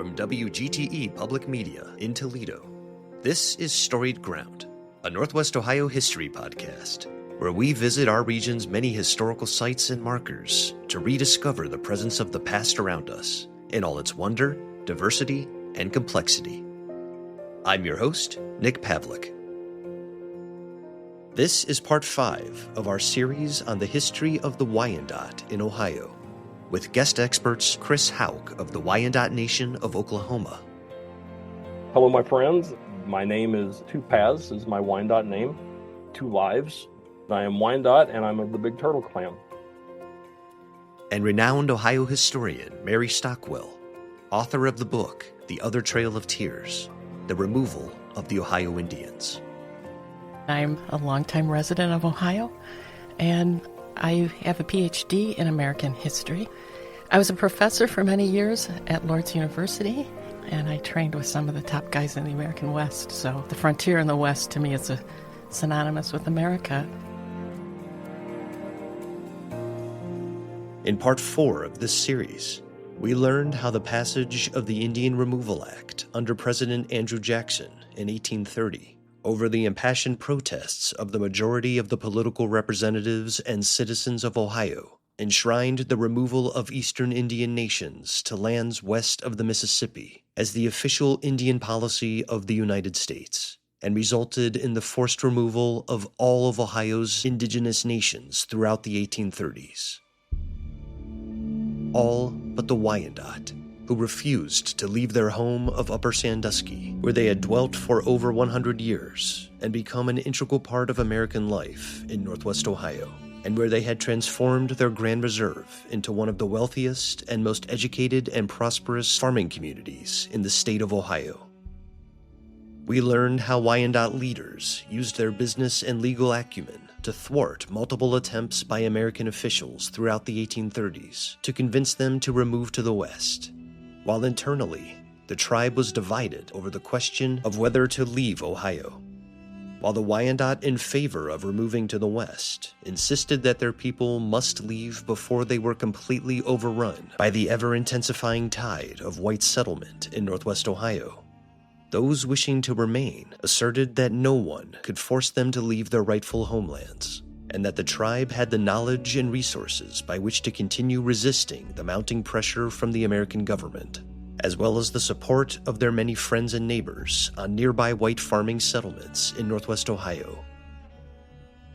from WGTE Public Media in Toledo. This is Storied Ground, a Northwest Ohio history podcast, where we visit our region's many historical sites and markers to rediscover the presence of the past around us in all its wonder, diversity, and complexity. I'm your host, Nick Pavlik. This is part 5 of our series on the history of the Wyandotte in Ohio, with guest experts Chris Hauk of the Wyandotte Nation of Oklahoma. Hello, my friends. My name is Two Paths, is my Wyandotte name. Two Lives. I am Wyandotte, and I'm of the Big Turtle Clan. And renowned Ohio historian Mary Stockwell, author of the book, The Other Trail of Tears, The Removal of the Ohio Indians. I'm a longtime resident of Ohio, and I have a PhD in American history. I was a professor for many years at Lord's University, and I trained with some of the top guys in the American West. So the frontier in the West, to me, is synonymous with America. In part 4 of this series, we learned how the passage of the Indian Removal Act under President Andrew Jackson in 1830 over the impassioned protests of the majority of the political representatives and citizens of Ohio enshrined the removal of Eastern Indian nations to lands west of the Mississippi as the official Indian policy of the United States, and resulted in the forced removal of all of Ohio's indigenous nations throughout the 1830s. All but the Wyandotte, who refused to leave their home of Upper Sandusky, where they had dwelt for over 100 years and become an integral part of American life in Northwest Ohio, and where they had transformed their Grand Reserve into one of the wealthiest and most educated and prosperous farming communities in the state of Ohio. We learned how Wyandotte leaders used their business and legal acumen to thwart multiple attempts by American officials throughout the 1830s to convince them to remove to the west, while internally, the tribe was divided over the question of whether to leave Ohio. While the Wyandotte, in favor of removing to the west, insisted that their people must leave before they were completely overrun by the ever-intensifying tide of white settlement in Northwest Ohio, those wishing to remain asserted that no one could force them to leave their rightful homelands, and that the tribe had the knowledge and resources by which to continue resisting the mounting pressure from the American government, as well as the support of their many friends and neighbors on nearby white farming settlements in Northwest Ohio.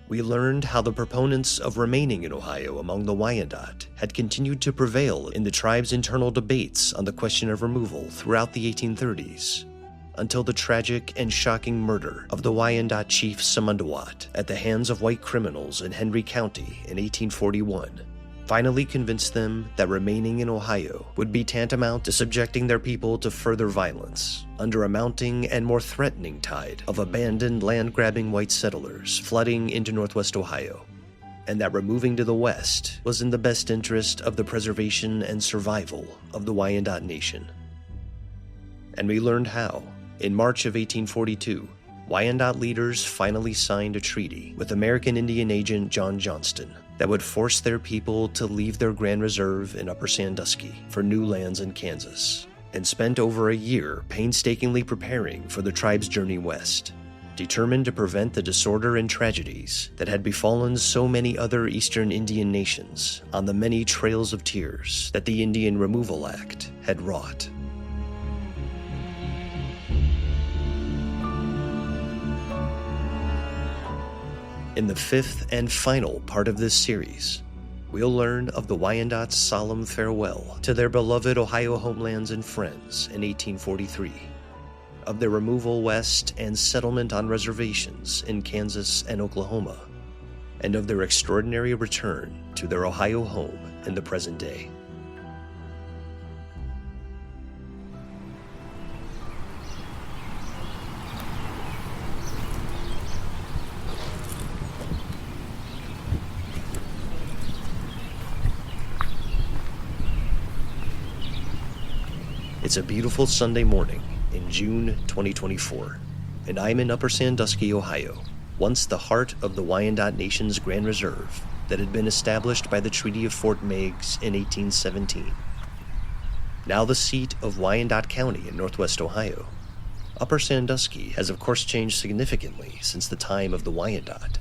We learned how the proponents of remaining in Ohio among the Wyandotte had continued to prevail in the tribe's internal debates on the question of removal throughout the 1830s, until the tragic and shocking murder of the Wyandotte chief Samundawat at the hands of white criminals in Henry County in 1841 finally convinced them that remaining in Ohio would be tantamount to subjecting their people to further violence under a mounting and more threatening tide of abandoned land-grabbing white settlers flooding into Northwest Ohio, and that removing to the west was in the best interest of the preservation and survival of the Wyandotte Nation. And we learned how, in March of 1842, Wyandotte leaders finally signed a treaty with American Indian agent John Johnston that would force their people to leave their Grand Reserve in Upper Sandusky for new lands in Kansas, and spent over a year painstakingly preparing for the tribe's journey west, determined to prevent the disorder and tragedies that had befallen so many other Eastern Indian nations on the many trails of tears that the Indian Removal Act had wrought. In the 5th and final part of this series, we'll learn of the Wyandotte's solemn farewell to their beloved Ohio homelands and friends in 1843, of their removal west and settlement on reservations in Kansas and Oklahoma, and of their extraordinary return to their Ohio home in the present day. It's a beautiful Sunday morning in June 2024, and I'm in Upper Sandusky, Ohio, once the heart of the Wyandotte Nation's Grand Reserve that had been established by the Treaty of Fort Meigs in 1817. now the seat of Wyandotte County in northwest Ohio. Upper Sandusky has of course changed significantly since the time of the Wyandotte,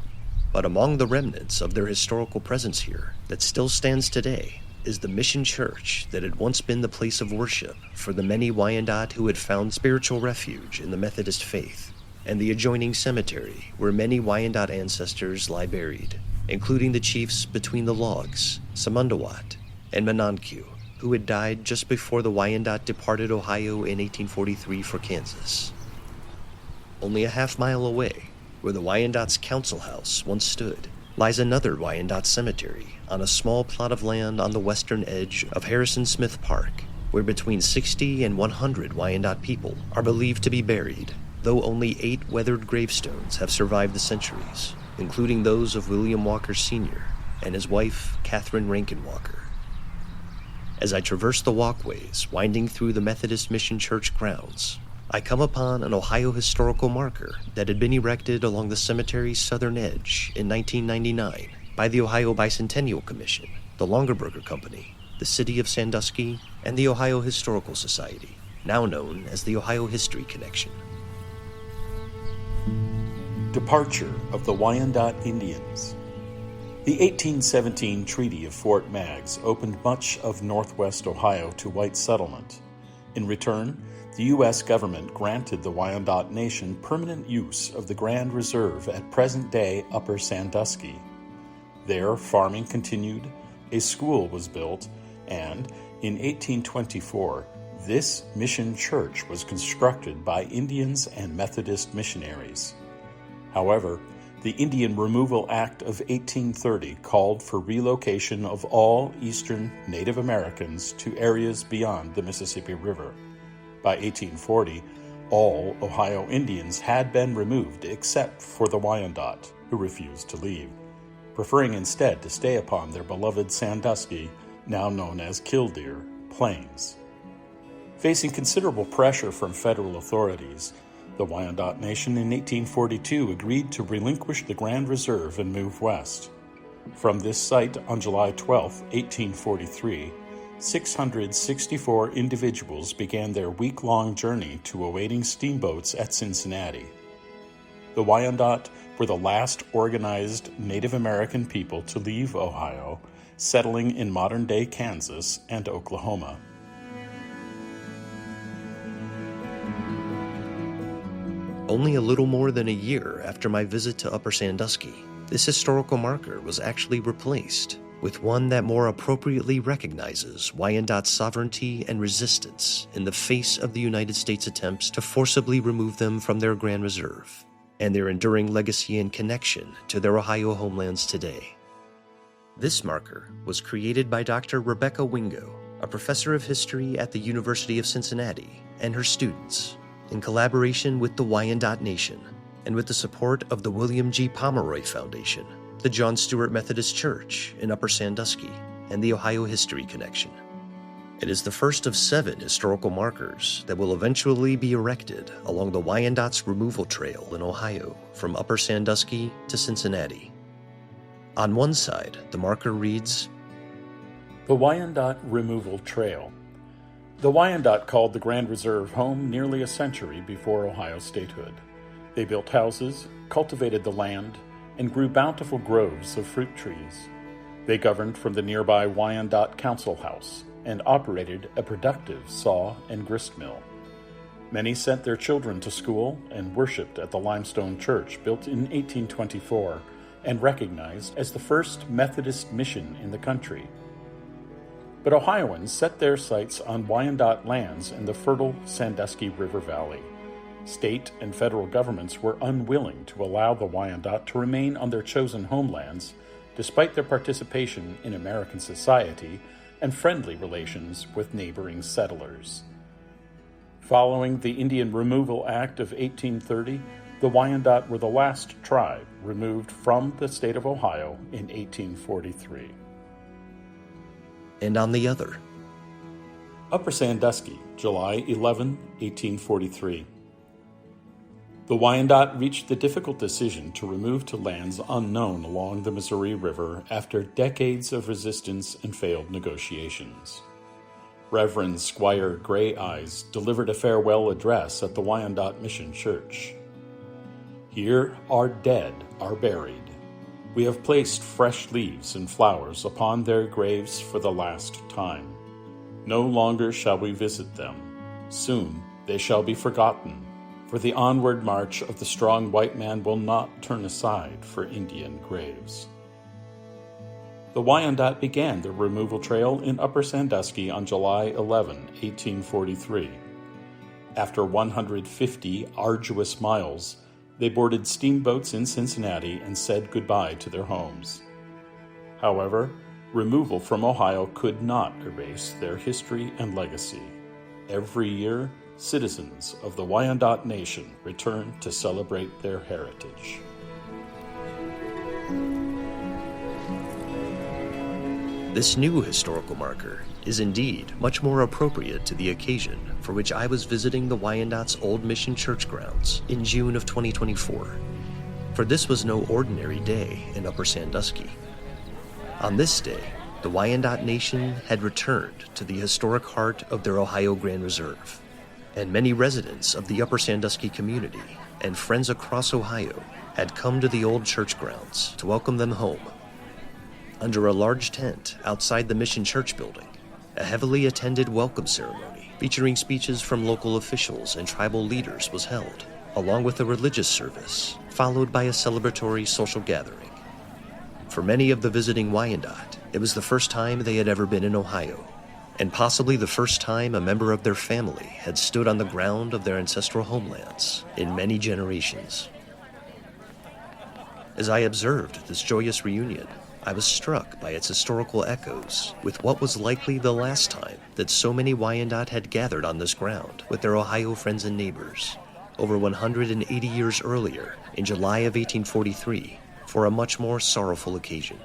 but among the remnants of their historical presence here that still stands today is the Mission Church that had once been the place of worship for the many Wyandotte who had found spiritual refuge in the Methodist faith, and the adjoining cemetery where many Wyandotte ancestors lie buried, including the chiefs between the logs, Samundawat and Menonque, who had died just before the Wyandotte departed Ohio in 1843 for Kansas. Only a half-mile away, where the Wyandotte's council house once stood, lies another Wyandotte cemetery on a small plot of land on the western edge of Harrison Smith Park, where between 60 and 100 Wyandotte people are believed to be buried, though only 8 weathered gravestones have survived the centuries, including those of William Walker Sr. and his wife, Catherine Rankin Walker. As I traverse the walkways winding through the Methodist Mission Church grounds, I come upon an Ohio historical marker that had been erected along the cemetery's southern edge in 1999 by the Ohio Bicentennial Commission, the Longaberger Company, the City of Sandusky, and the Ohio Historical Society, now known as the Ohio History Connection. Departure of the Wyandotte Indians. The 1817 Treaty of Fort Meigs opened much of northwest Ohio to white settlement. In return, the U.S. government granted the Wyandotte Nation permanent use of the Grand Reserve at present-day Upper Sandusky. There, farming continued, a school was built, and, in 1824, this mission church was constructed by Indians and Methodist missionaries. However, the Indian Removal Act of 1830 called for relocation of all eastern Native Americans to areas beyond the Mississippi River. By 1840, all Ohio Indians had been removed except for the Wyandotte, who refused to leave, preferring instead to stay upon their beloved Sandusky, now known as Killdeer, plains. Facing considerable pressure from federal authorities, the Wyandotte Nation in 1842 agreed to relinquish the Grand Reserve and move west. From this site on July 12, 1843, 664 individuals began their week-long journey to awaiting steamboats at Cincinnati. The Wyandotte were the last organized Native American people to leave Ohio, settling in modern-day Kansas and Oklahoma. Only a little more than a year after my visit to Upper Sandusky, this historical marker was actually replaced with one that more appropriately recognizes Wyandotte's sovereignty and resistance in the face of the United States' attempts to forcibly remove them from their Grand Reserve, and their enduring legacy and connection to their Ohio homelands today. This marker was created by Dr. Rebecca Wingo, a professor of history at the University of Cincinnati, and her students, in collaboration with the Wyandotte Nation and with the support of the William G. Pomeroy Foundation, the John Stewart Methodist Church in Upper Sandusky, and the Ohio History Connection. It is the first of 7 historical markers that will eventually be erected along the Wyandotte's removal trail in Ohio from Upper Sandusky to Cincinnati. On one side, the marker reads, The Wyandotte Removal Trail. The Wyandotte called the Grand Reserve home nearly a century before Ohio statehood. They built houses, cultivated the land, and grew bountiful groves of fruit trees. They governed from the nearby Wyandotte Council House and operated a productive saw and grist mill. Many sent their children to school and worshipped at the limestone church built in 1824 and recognized as the first Methodist mission in the country. But Ohioans set their sights on Wyandotte lands in the fertile Sandusky River Valley. State and federal governments were unwilling to allow the Wyandotte to remain on their chosen homelands, despite their participation in American society and friendly relations with neighboring settlers. Following the Indian Removal Act of 1830, the Wyandotte were the last tribe removed from the state of Ohio in 1843. And on the other, Upper Sandusky, July 11, 1843. The Wyandotte reached the difficult decision to remove to lands unknown along the Missouri River after decades of resistance and failed negotiations. Reverend Squire Gray Eyes delivered a farewell address at the Wyandotte Mission Church. Here our dead are buried. We have placed fresh leaves and flowers upon their graves for the last time. No longer shall we visit them. Soon they shall be forgotten, for the onward march of the strong white man will not turn aside for Indian graves. The Wyandotte began their removal trail in Upper Sandusky on July 11, 1843. After 150 arduous miles, they boarded steamboats in Cincinnati and said goodbye to their homes. However, removal from Ohio could not erase their history and legacy. Every year, citizens of the Wyandotte Nation return to celebrate their heritage. This new historical marker is indeed much more appropriate to the occasion for which I was visiting the Wyandotte's old mission church grounds in June of 2024. For this was no ordinary day in Upper Sandusky. On this day, the Wyandotte Nation had returned to the historic heart of their Ohio Grand Reserve, and many residents of the Upper Sandusky community and friends across Ohio had come to the old church grounds to welcome them home. Under a large tent outside the Mission Church building, a heavily attended welcome ceremony featuring speeches from local officials and tribal leaders was held, along with a religious service, followed by a celebratory social gathering. For many of the visiting Wyandotte, it was the first time they had ever been in Ohio, and possibly the first time a member of their family had stood on the ground of their ancestral homelands in many generations. As I observed this joyous reunion, I was struck by its historical echoes with what was likely the last time that so many Wyandotte had gathered on this ground with their Ohio friends and neighbors, over 180 years earlier, in July of 1843, for a much more sorrowful occasion.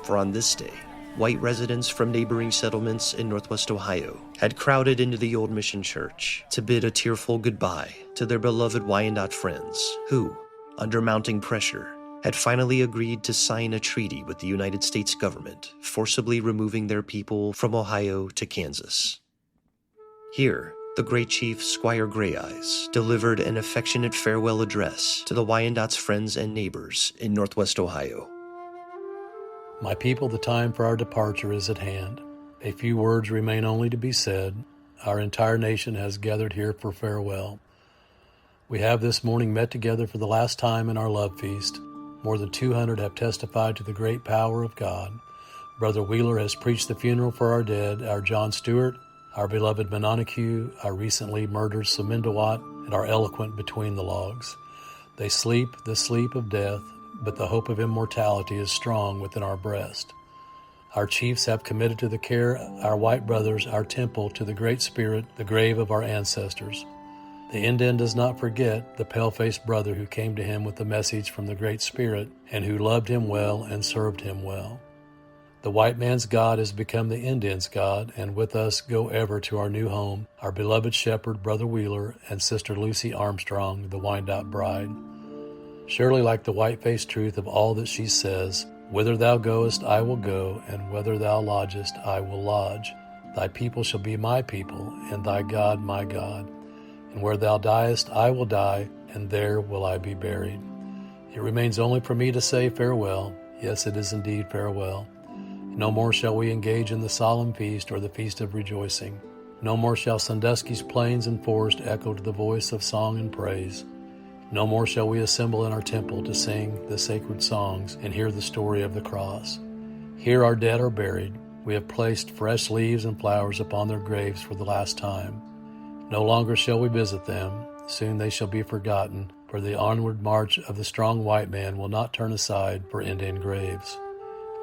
For on this day, white residents from neighboring settlements in Northwest Ohio had crowded into the old mission church to bid a tearful goodbye to their beloved Wyandotte friends who, under mounting pressure, had finally agreed to sign a treaty with the United States government, forcibly removing their people from Ohio to Kansas. Here, the great chief Squire Gray Eyes delivered an affectionate farewell address to the Wyandotte's friends and neighbors in Northwest Ohio. My people, the time for our departure is at hand. A few words remain only to be said. Our entire nation has gathered here for farewell. We have this morning met together for the last time in our love feast. More than 200 have testified to the great power of God. Brother Wheeler has preached the funeral for our dead, our John Stewart, our beloved Mononahue, our recently murdered Wyandotte, and our eloquent Between the Logs. They sleep the sleep of death, but the hope of immortality is strong within our breast. Our chiefs have committed to the care our white brothers, our temple, to the Great Spirit, the grave of our ancestors. The Indian does not forget the pale-faced brother who came to him with the message from the Great Spirit and who loved him well and served him well. The white man's God has become the Indian's God, and with us go ever to our new home, our beloved shepherd, Brother Wheeler, and Sister Lucy Armstrong, the Wyandotte bride. Surely like the white-faced truth of all that she says, whither thou goest I will go, and whither thou lodgest I will lodge. Thy people shall be my people, and thy God my God. And where thou diest, I will die, and there will I be buried. It remains only for me to say farewell. Yes, it is indeed farewell. No more shall we engage in the solemn feast or the feast of rejoicing. No more shall Sandusky's plains and forest echo to the voice of song and praise. No more shall we assemble in our temple to sing the sacred songs and hear the story of the cross. Here our dead are buried. We have placed fresh leaves and flowers upon their graves for the last time. No longer shall we visit them. Soon they shall be forgotten, for the onward march of the strong white man will not turn aside for Indian graves.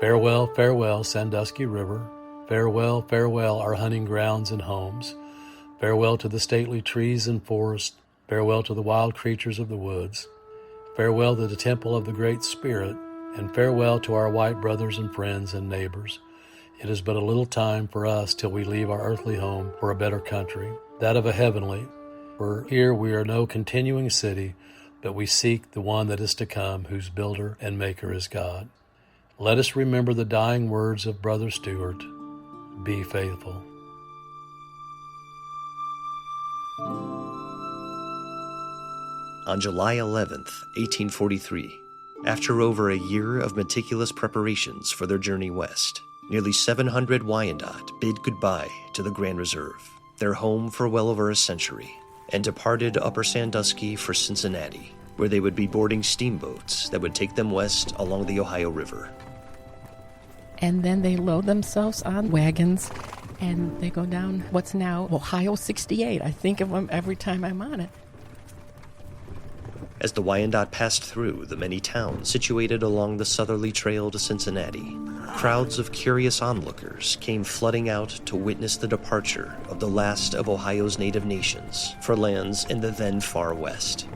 Farewell, farewell, Sandusky River. Farewell, farewell, our hunting grounds and homes. Farewell to the stately trees and forests. Farewell to the wild creatures of the woods. Farewell to the temple of the Great Spirit, and farewell to our white brothers and friends and neighbors. It is but a little time for us till we leave our earthly home for a better country, that of a heavenly. For here we are no continuing city, but we seek the one that is to come, whose builder and maker is God. Let us remember the dying words of Brother Stewart. Be faithful. On July 11th, 1843, after over a year of meticulous preparations for their journey west, nearly 700 Wyandotte bid goodbye to the Grand Reserve, their home for well over a century, and departed Upper Sandusky for Cincinnati, where they would be boarding steamboats that would take them west along the Ohio River. And then they load themselves on wagons, and they go down what's now Ohio 68. I think of them every time I'm on it. As the Wyandotte passed through the many towns situated along the southerly trail to Cincinnati, crowds of curious onlookers came flooding out to witness the departure of the last of Ohio's native nations for lands in the then far west.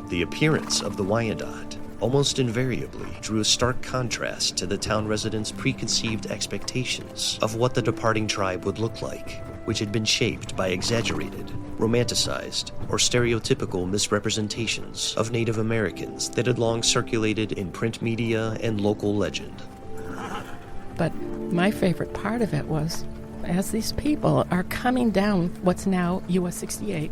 The appearance of the Wyandotte almost invariably drew a stark contrast to the town residents' preconceived expectations of what the departing tribe would look like, which had been shaped by exaggerated, romanticized, or stereotypical misrepresentations of Native Americans that had long circulated in print media and local legend. But my favorite part of it was, as these people are coming down what's now US 68,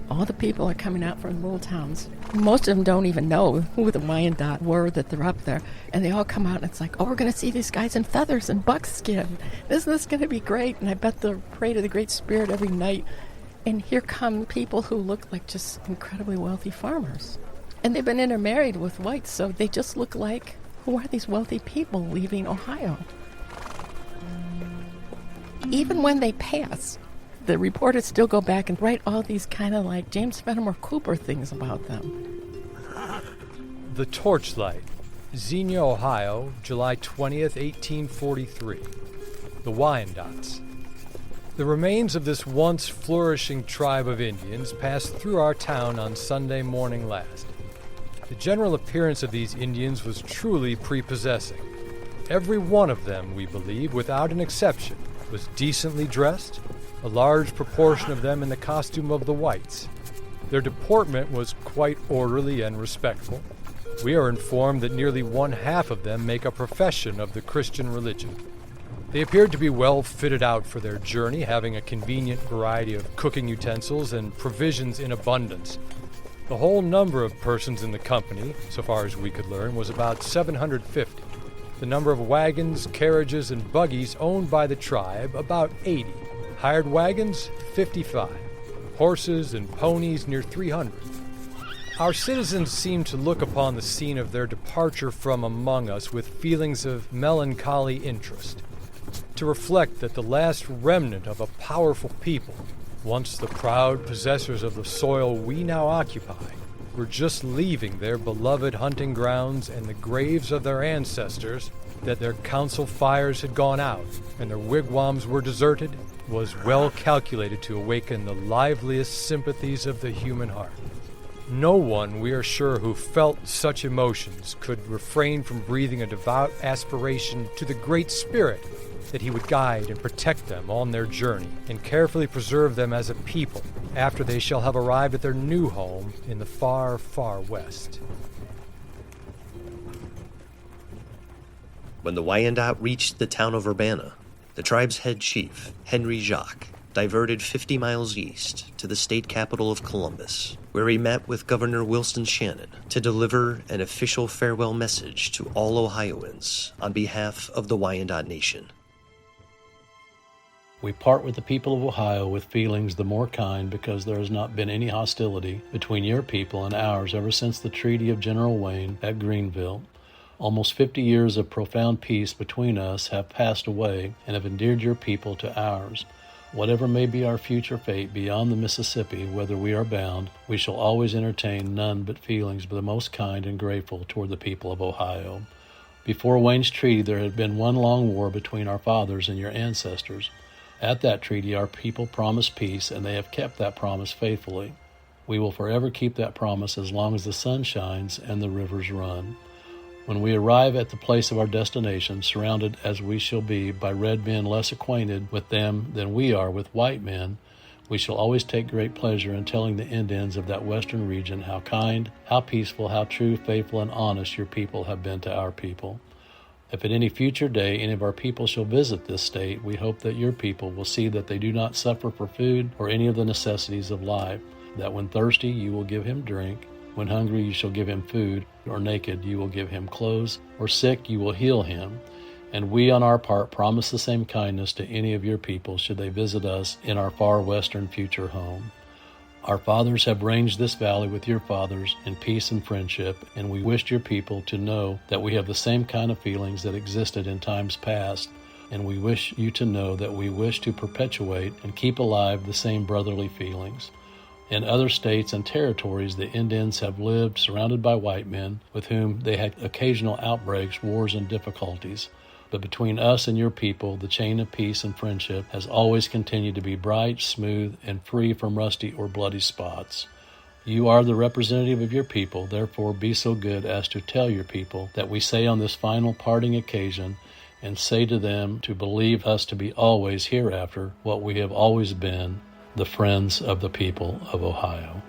all the people are coming out from little towns. Most of them don't even know who the Wyandotte were, that they're up there. And they all come out and it's like, oh, we're going to see these guys in feathers and buckskin. Isn't this going to be great? And I bet they'll pray to the Great Spirit every night. And here come people who look like just incredibly wealthy farmers. And they've been intermarried with whites, so they just look like, who are these wealthy people leaving Ohio? Even when they pass, the reporters still go back and write all these kind of like James Fenimore Cooper things about them. The Torchlight, Xenia, Ohio, July 20th, 1843. The Wyandottes. The remains of this once flourishing tribe of Indians passed through our town on Sunday morning last. The general appearance of these Indians was truly prepossessing. Every one of them, we believe, without an exception, was decently dressed, a large proportion of them in the costume of the whites. Their deportment was quite orderly and respectful. We are informed that nearly one half of them make a profession of the Christian religion. They appeared to be well fitted out for their journey, having a convenient variety of cooking utensils and provisions in abundance. The whole number of persons in the company, so far as we could learn, was about 750. The number of wagons, carriages, and buggies owned by the tribe, about 80. Hired wagons, 55. Horses and ponies, near 300. Our citizens seemed to look upon the scene of their departure from among us with feelings of melancholy interest, to reflect that the last remnant of a powerful people, once the proud possessors of the soil we now occupy, were just leaving their beloved hunting grounds and the graves of their ancestors, that their council fires had gone out and their wigwams were deserted, was well calculated to awaken the liveliest sympathies of the human heart. No one, we are sure, who felt such emotions could refrain from breathing a devout aspiration to the Great Spirit that he would guide and protect them on their journey and carefully preserve them as a people after they shall have arrived at their new home in the far, far west. When the Wyandotte reached the town of Urbana, the tribe's head chief, Henry Jacques, diverted 50 miles east to the state capital of Columbus, where he met with Governor Wilson Shannon to deliver an official farewell message to all Ohioans on behalf of the Wyandotte Nation. We part with the people of Ohio with feelings the more kind because there has not been any hostility between your people and ours ever since the Treaty of General Wayne at Greenville. Almost 50 years of profound peace between us have passed away and have endeared your people to ours. Whatever may be our future fate beyond the Mississippi, whether we are bound, we shall always entertain none but feelings the most kind and grateful toward the people of Ohio. Before Wayne's Treaty, there had been one long war between our fathers and your ancestors. At that treaty, our people promised peace, and they have kept that promise faithfully. We will forever keep that promise as long as the sun shines and the rivers run. When we arrive at the place of our destination, surrounded as we shall be by red men less acquainted with them than we are with white men, we shall always take great pleasure in telling the Indians of that western region how kind, how peaceful, how true, faithful, and honest your people have been to our people. If at any future day any of our people shall visit this state, we hope that your people will see that they do not suffer for food or any of the necessities of life, that when thirsty you will give him drink, when hungry you shall give him food, or naked you will give him clothes, or sick you will heal him. And we on our part promise the same kindness to any of your people should they visit us in our far western future home. Our fathers have ranged this valley with your fathers in peace and friendship, and we wished your people to know that we have the same kind of feelings that existed in times past, and we wish you to know that we wish to perpetuate and keep alive the same brotherly feelings. In other states and territories, the Indians have lived surrounded by white men with whom they had occasional outbreaks, wars, and difficulties. But between us and your people, the chain of peace and friendship has always continued to be bright, smooth, and free from rusty or bloody spots. You are the representative of your people, therefore be so good as to tell your people that we say on this final parting occasion, and say to them to believe us to be always hereafter what we have always been, the friends of the people of Ohio.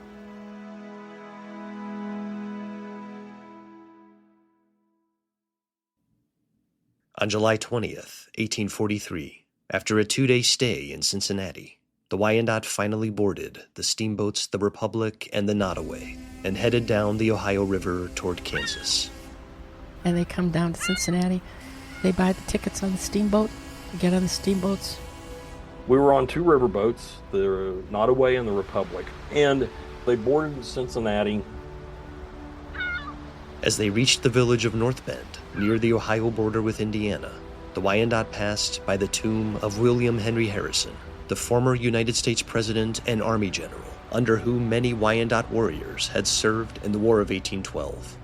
On July 20th, 1843, after a 2-day stay in Cincinnati, the Wyandotte finally boarded the steamboats the Republic and the Nottoway and headed down the Ohio River toward Kansas. And they come down to Cincinnati. They buy the tickets on the steamboat, get on the steamboats. We were on 2 riverboats, the Nottoway and the Republic, and they boarded Cincinnati. As they reached the village of North Bend, near the Ohio border with Indiana, the Wyandotte passed by the tomb of William Henry Harrison, the former United States President and Army General, under whom many Wyandotte warriors had served in the War of 1812.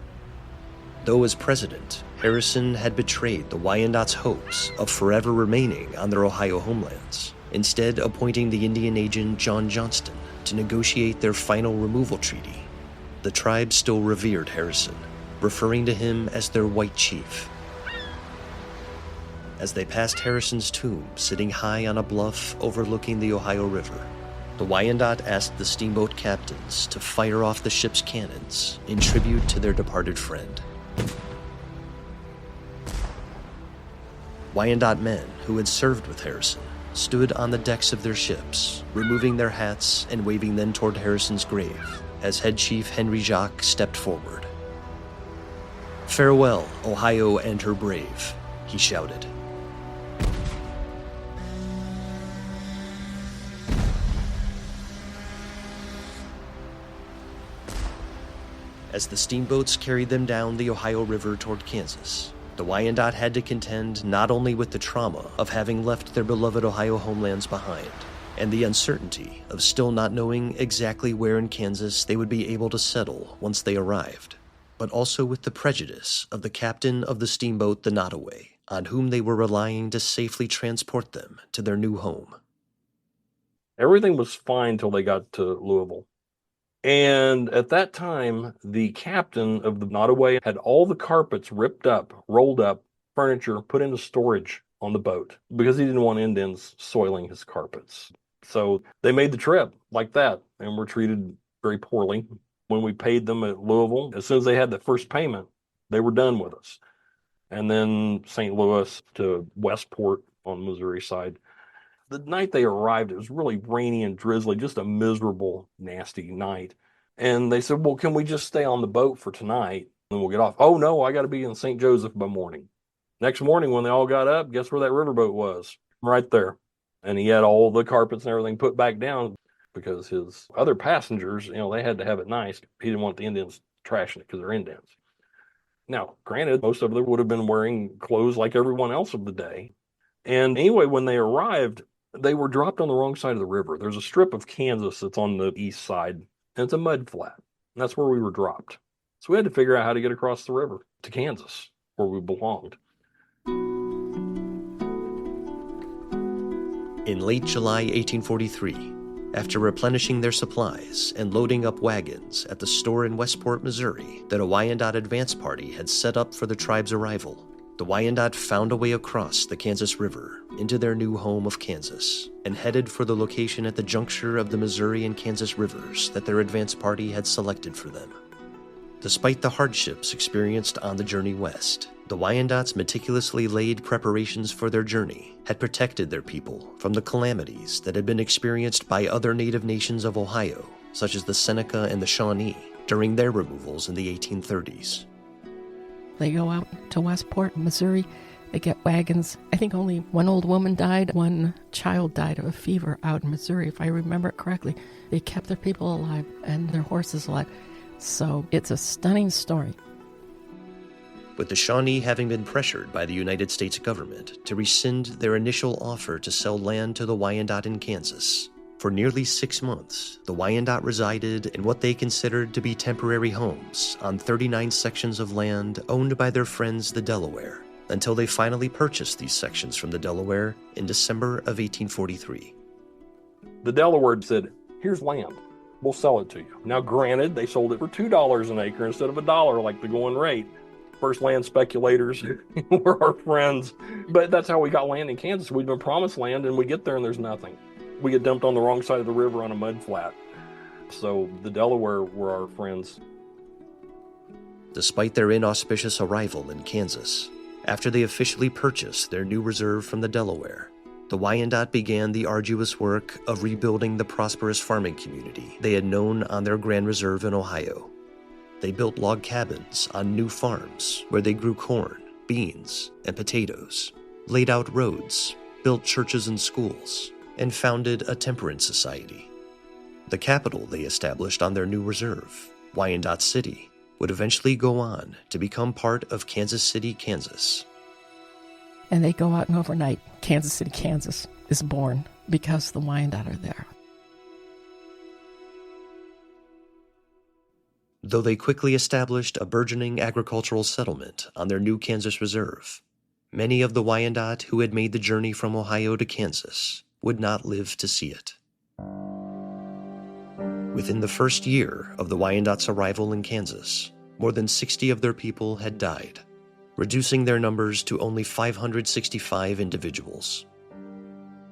Though as president, Harrison had betrayed the Wyandotte's hopes of forever remaining on their Ohio homelands, instead appointing the Indian agent John Johnston to negotiate their final removal treaty. The tribe still revered Harrison, referring to him as their white chief. As they passed Harrison's tomb sitting high on a bluff overlooking the Ohio River, the Wyandotte asked the steamboat captains to fire off the ship's cannons in tribute to their departed friend. Wyandotte men who had served with Harrison stood on the decks of their ships, removing their hats and waving them toward Harrison's grave as head chief Henry Jacques stepped forward. "Farewell, Ohio and her brave," he shouted. As the steamboats carried them down the Ohio River toward Kansas, the Wyandotte had to contend not only with the trauma of having left their beloved Ohio homelands behind, and the uncertainty of still not knowing exactly where in Kansas they would be able to settle once they arrived, but also with the prejudice of the captain of the steamboat the Nottoway, on whom they were relying to safely transport them to their new home. Everything was fine till they got to Louisville. And at that time, the captain of the Nottoway had all the carpets ripped up, rolled up, furniture put into storage on the boat because he didn't want Indians soiling his carpets. So they made the trip like that and were treated very poorly. When we paid them at Louisville, as soon as they had the first payment, they were done with us. And then St. Louis to Westport on the Missouri side. The night they arrived, it was really rainy and drizzly, just a miserable, nasty night. And they said, well, can we just stay on the boat for tonight and we'll get off? Oh, no, I got to be in St. Joseph by morning. Next morning, when they all got up, guess where that riverboat was? Right there. And he had all the carpets and everything put back down because his other passengers, they had to have it nice. He didn't want the Indians trashing it because they're Indians. Now, granted, most of them would have been wearing clothes like everyone else of the day. And anyway, when they arrived, they were dropped on the wrong side of the river. There's a strip of Kansas that's on the east side, and it's a mud flat. And that's where we were dropped. So we had to figure out how to get across the river to Kansas, where we belonged. In late July 1843, after replenishing their supplies and loading up wagons at the store in Westport, Missouri that a Wyandotte advance party had set up for the tribe's arrival, the Wyandotte found a way across the Kansas River into their new home of Kansas and headed for the location at the juncture of the Missouri and Kansas rivers that their advance party had selected for them. Despite the hardships experienced on the journey west, The Wyandottes' meticulously laid preparations for their journey had protected their people from the calamities that had been experienced by other native nations of Ohio, such as the Seneca and the Shawnee, during their removals in the 1830s. They go out to Westport, Missouri. They get wagons. I think only one old woman died. One child died of a fever out in Missouri, if I remember it correctly. They kept their people alive and their horses alive. So it's a stunning story. With the Shawnee having been pressured by the United States government to rescind their initial offer to sell land to the Wyandotte in Kansas, for nearly 6 months, the Wyandotte resided in what they considered to be temporary homes on 39 sections of land owned by their friends the Delaware, until they finally purchased these sections from the Delaware in December of 1843. The Delaware said, "Here's land. We'll sell it to you." Now, granted, they sold it for $2 an acre instead of $1 like the going rate. First land speculators were our friends. But that's how we got land in Kansas. We'd been promised land, and we get there and there's nothing. We get dumped on the wrong side of the river on a mud flat. So the Delaware were our friends. Despite their inauspicious arrival in Kansas, after they officially purchased their new reserve from the Delaware, the Wyandotte began the arduous work of rebuilding the prosperous farming community they had known on their Grand Reserve in Ohio. They built log cabins on new farms where they grew corn, beans, and potatoes, laid out roads, built churches and schools, and founded a temperance society. The capital they established on their new reserve, Wyandotte City, would eventually go on to become part of Kansas City, Kansas. And they go out and overnight. Kansas City, Kansas is born because the Wyandotte are there. Though they quickly established a burgeoning agricultural settlement on their new Kansas reserve, many of the Wyandotte who had made the journey from Ohio to Kansas would not live to see it. Within the first year of the Wyandotte's arrival in Kansas, more than 60 of their people had died, reducing their numbers to only 565 individuals.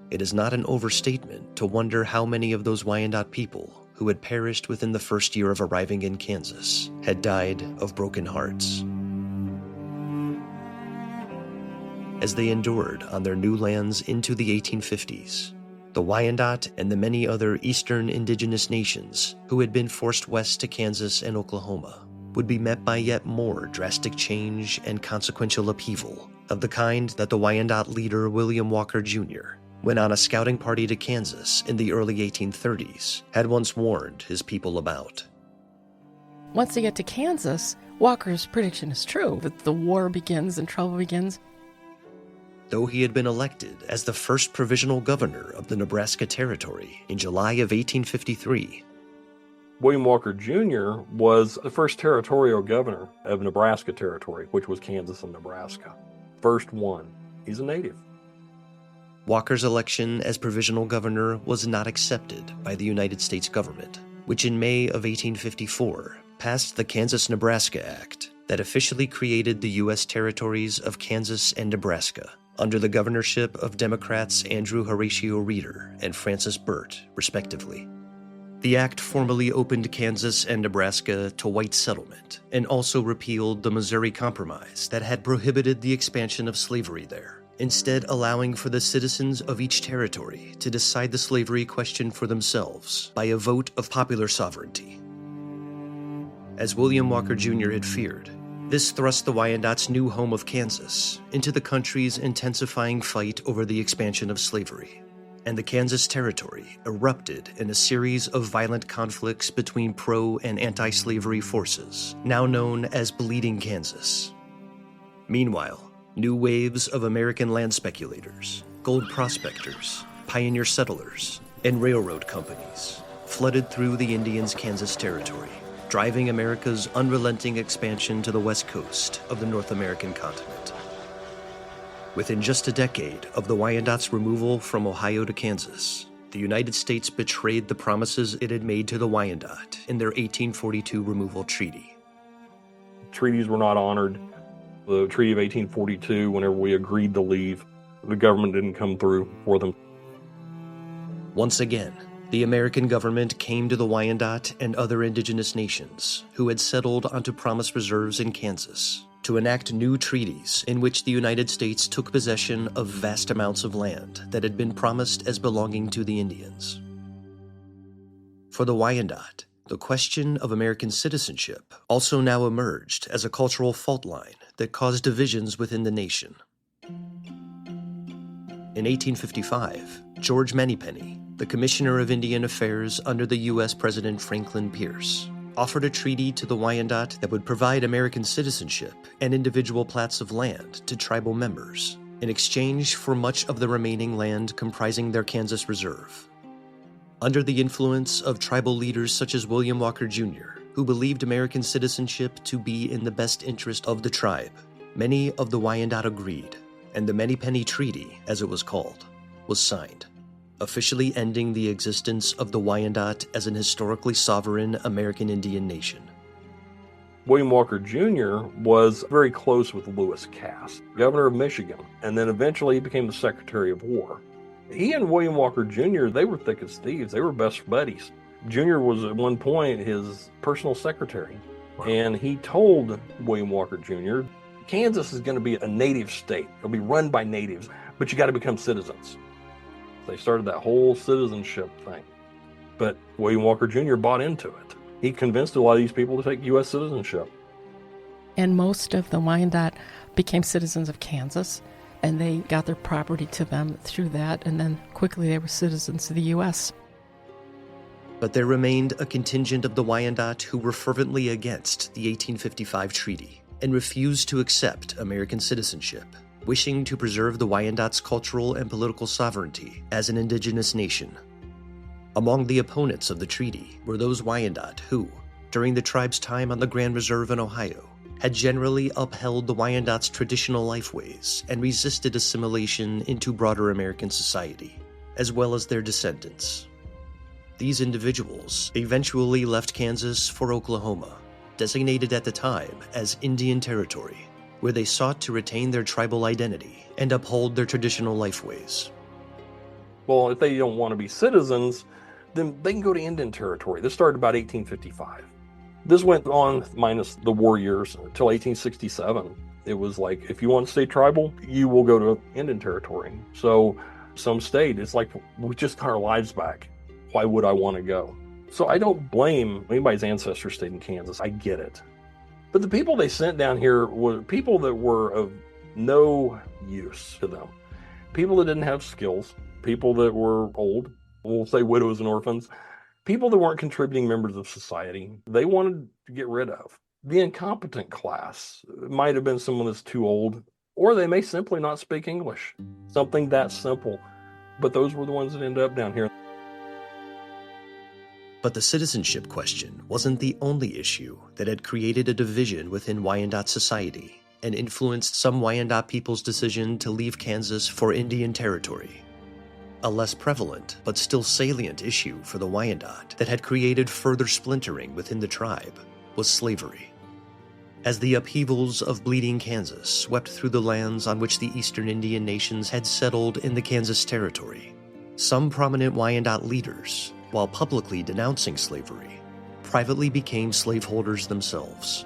It is not an overstatement to wonder how many of those Wyandotte people who had perished within the first year of arriving in Kansas had died of broken hearts. As they endured on their new lands into the 1850s, the Wyandotte and the many other eastern indigenous nations who had been forced west to Kansas and Oklahoma would be met by yet more drastic change and consequential upheaval of the kind that the Wyandotte leader William Walker Jr., when on a scouting party to Kansas in the early 1830s, had once warned his people about. Once they get to Kansas, Walker's prediction is true, that the war begins and trouble begins. Though he had been elected as the first provisional governor of the Nebraska Territory in July of 1853, William Walker Jr. was the first territorial governor of Nebraska Territory, which was Kansas and Nebraska. First one. He's a native. Walker's election as provisional governor was not accepted by the United States government, which in May of 1854 passed the Kansas-Nebraska Act that officially created the U.S. territories of Kansas and Nebraska under the governorship of Democrats Andrew Horatio Reeder and Francis Burt, respectively. The act formally opened Kansas and Nebraska to white settlement and also repealed the Missouri Compromise that had prohibited the expansion of slavery there, instead allowing for the citizens of each territory to decide the slavery question for themselves by a vote of popular sovereignty. As William Walker Jr. had feared, this thrust the Wyandotte's new home of Kansas into the country's intensifying fight over the expansion of slavery, and the Kansas Territory erupted in a series of violent conflicts between pro- and anti-slavery forces, now known as Bleeding Kansas. Meanwhile, new waves of American land speculators, gold prospectors, pioneer settlers, and railroad companies flooded through the Indians' Kansas Territory, driving America's unrelenting expansion to the west coast of the North American continent. Within just a decade of the Wyandotte's removal from Ohio to Kansas, the United States betrayed the promises it had made to the Wyandotte in their 1842 removal treaty. Treaties were not honored. The Treaty of 1842, whenever we agreed to leave, the government didn't come through for them. Once again, the American government came to the Wyandotte and other indigenous nations who had settled onto promised reserves in Kansas to enact new treaties in which the United States took possession of vast amounts of land that had been promised as belonging to the Indians. For the Wyandotte, the question of American citizenship also now emerged as a cultural fault line that caused divisions within the nation. In 1855, George Manypenny, the Commissioner of Indian Affairs under the U.S. President Franklin Pierce, offered a treaty to the Wyandotte that would provide American citizenship and individual plats of land to tribal members in exchange for much of the remaining land comprising their Kansas Reserve. Under the influence of tribal leaders such as William Walker Jr., who believed American citizenship to be in the best interest of the tribe, many of the Wyandotte agreed, and the Manypenny Treaty, as it was called, was signed, officially ending the existence of the Wyandotte as an historically sovereign American Indian nation. William Walker Jr. was very close with Lewis Cass, governor of Michigan, and then eventually he became the Secretary of War. He and William Walker Jr., they were thick as thieves. They were best buddies. Jr. was at one point his personal secretary, and he told William Walker Jr., Kansas is going to be a native state. It'll be run by natives, but you got to become citizens. They started that whole citizenship thing. But William Walker Jr. bought into it. He convinced a lot of these people to take U.S. citizenship. And most of the Wyandotte became citizens of Kansas, and they got their property to them through that, and then quickly they were citizens of the U.S. But there remained a contingent of the Wyandotte who were fervently against the 1855 treaty and refused to accept American citizenship, wishing to preserve the Wyandotte's cultural and political sovereignty as an indigenous nation. Among the opponents of the treaty were those Wyandotte who, during the tribe's time on the Grand Reserve in Ohio, had generally upheld the Wyandotte's traditional lifeways and resisted assimilation into broader American society, as well as their descendants. These individuals eventually left Kansas for Oklahoma, designated at the time as Indian Territory, where they sought to retain their tribal identity and uphold their traditional lifeways. Well, if they don't want to be citizens, then they can go to Indian Territory. This started about 1855. This went on, minus the war years, until 1867. It was like, if you want to stay tribal, you will go to Indian Territory. So some stayed. It's like, we just got our lives back. Why would I want to go? So I don't blame anybody's ancestors stayed in Kansas. I get it. But the people they sent down here were people that were of no use to them. People that didn't have skills, people that were old, we'll say widows and orphans, people that weren't contributing members of society. They wanted to get rid of. The incompetent class might have been someone that's too old, or they may simply not speak English. Something that simple. But those were the ones that ended up down here. But the citizenship question wasn't the only issue that had created a division within Wyandotte society and influenced some Wyandotte people's decision to leave Kansas for Indian Territory. A less prevalent but still salient issue for the Wyandotte that had created further splintering within the tribe was slavery. As the upheavals of Bleeding Kansas swept through the lands on which the Eastern Indian nations had settled in the Kansas Territory, some prominent Wyandotte leaders, while publicly denouncing slavery, privately became slaveholders themselves.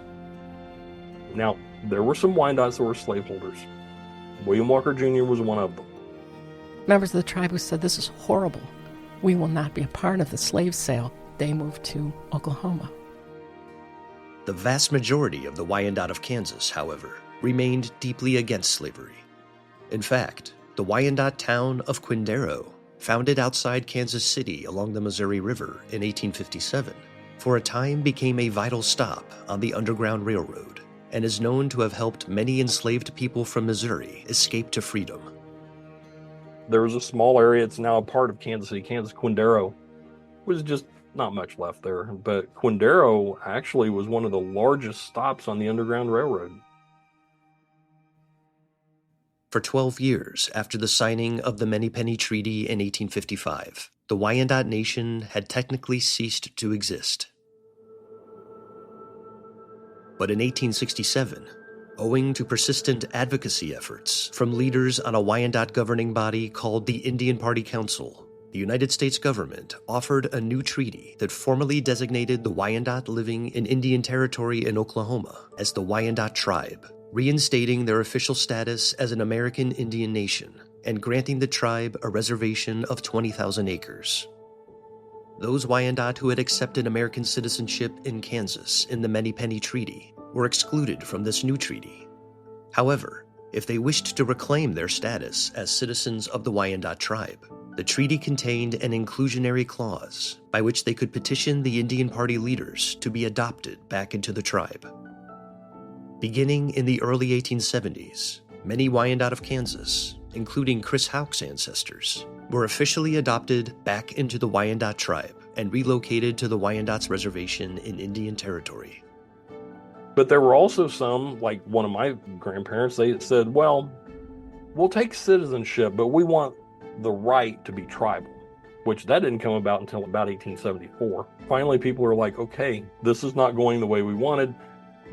Now, there were some Wyandottes that were slaveholders. William Walker Jr. was one of them. Members of the tribe who said, this is horrible. We will not be a part of the slave sale. They moved to Oklahoma. The vast majority of the Wyandotte of Kansas, however, remained deeply against slavery. In fact, the Wyandotte town of Quindaro, founded outside Kansas City along the Missouri River in 1857, for a time became a vital stop on the Underground Railroad and is known to have helped many enslaved people from Missouri escape to freedom. There was a small area, it's now a part of Kansas City, Kansas. Quindaro was just not much left there, but Quindaro actually was one of the largest stops on the Underground Railroad. For 12 years after the signing of the Manypenny Treaty in 1855, the Wyandotte Nation had technically ceased to exist. But in 1867, owing to persistent advocacy efforts from leaders on a Wyandotte governing body called the Indian Party Council, the United States government offered a new treaty that formally designated the Wyandotte living in Indian Territory in Oklahoma as the Wyandotte Tribe, reinstating their official status as an American Indian nation and granting the tribe a reservation of 20,000 acres. Those Wyandotte who had accepted American citizenship in Kansas in the Many-Penny Treaty were excluded from this new treaty. However, if they wished to reclaim their status as citizens of the Wyandotte tribe, the treaty contained an inclusionary clause by which they could petition the Indian Party leaders to be adopted back into the tribe. Beginning in the early 1870s, many Wyandotte of Kansas, including Chris Houck's ancestors, were officially adopted back into the Wyandotte tribe and relocated to the Wyandotte's reservation in Indian Territory. But there were also some, like one of my grandparents, they said, well, we'll take citizenship, but we want the right to be tribal, which that didn't come about until about 1874. Finally, people were like, okay, this is not going the way we wanted.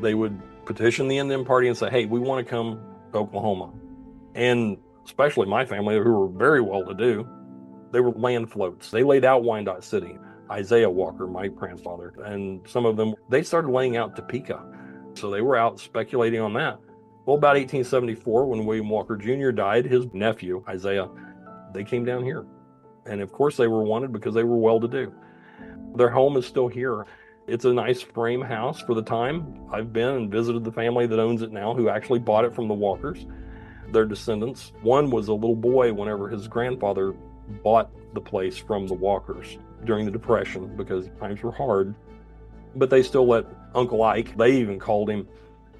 They would petition the Indian Party and say, hey, we want to come to Oklahoma. And especially my family, who were very well-to-do, they were land floats. They laid out Wyandotte City. Isaiah Walker, my grandfather, and some of them, they started laying out Topeka. So they were out speculating on that. Well, about 1874, when William Walker Jr. died, his nephew, Isaiah, they came down here. And of course they were wanted because they were well-to-do. Their home is still here. It's a nice frame house for the time. I've been and visited the family that owns it now, who actually bought it from the Walkers, their descendants. One was a little boy whenever his grandfather bought the place from the Walkers during the Depression because times were hard. But they still let Uncle Ike, they even called him,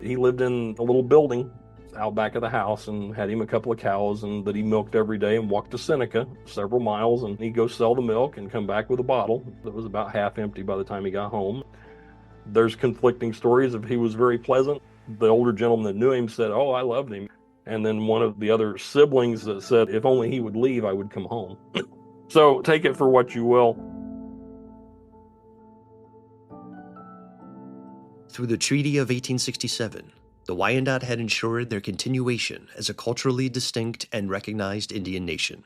he lived in a little building out back of the house and had him a couple of cows and that he milked every day and walked to Seneca several miles, and he'd go sell the milk and come back with a bottle that was about half empty by the time he got home. There's conflicting stories of he was very pleasant. The older gentleman that knew him said, oh, I loved him. And then one of the other siblings that said, if only he would leave, I would come home. So take it for what you will. Through the Treaty of 1867, the Wyandotte had ensured their continuation as a culturally distinct and recognized Indian nation.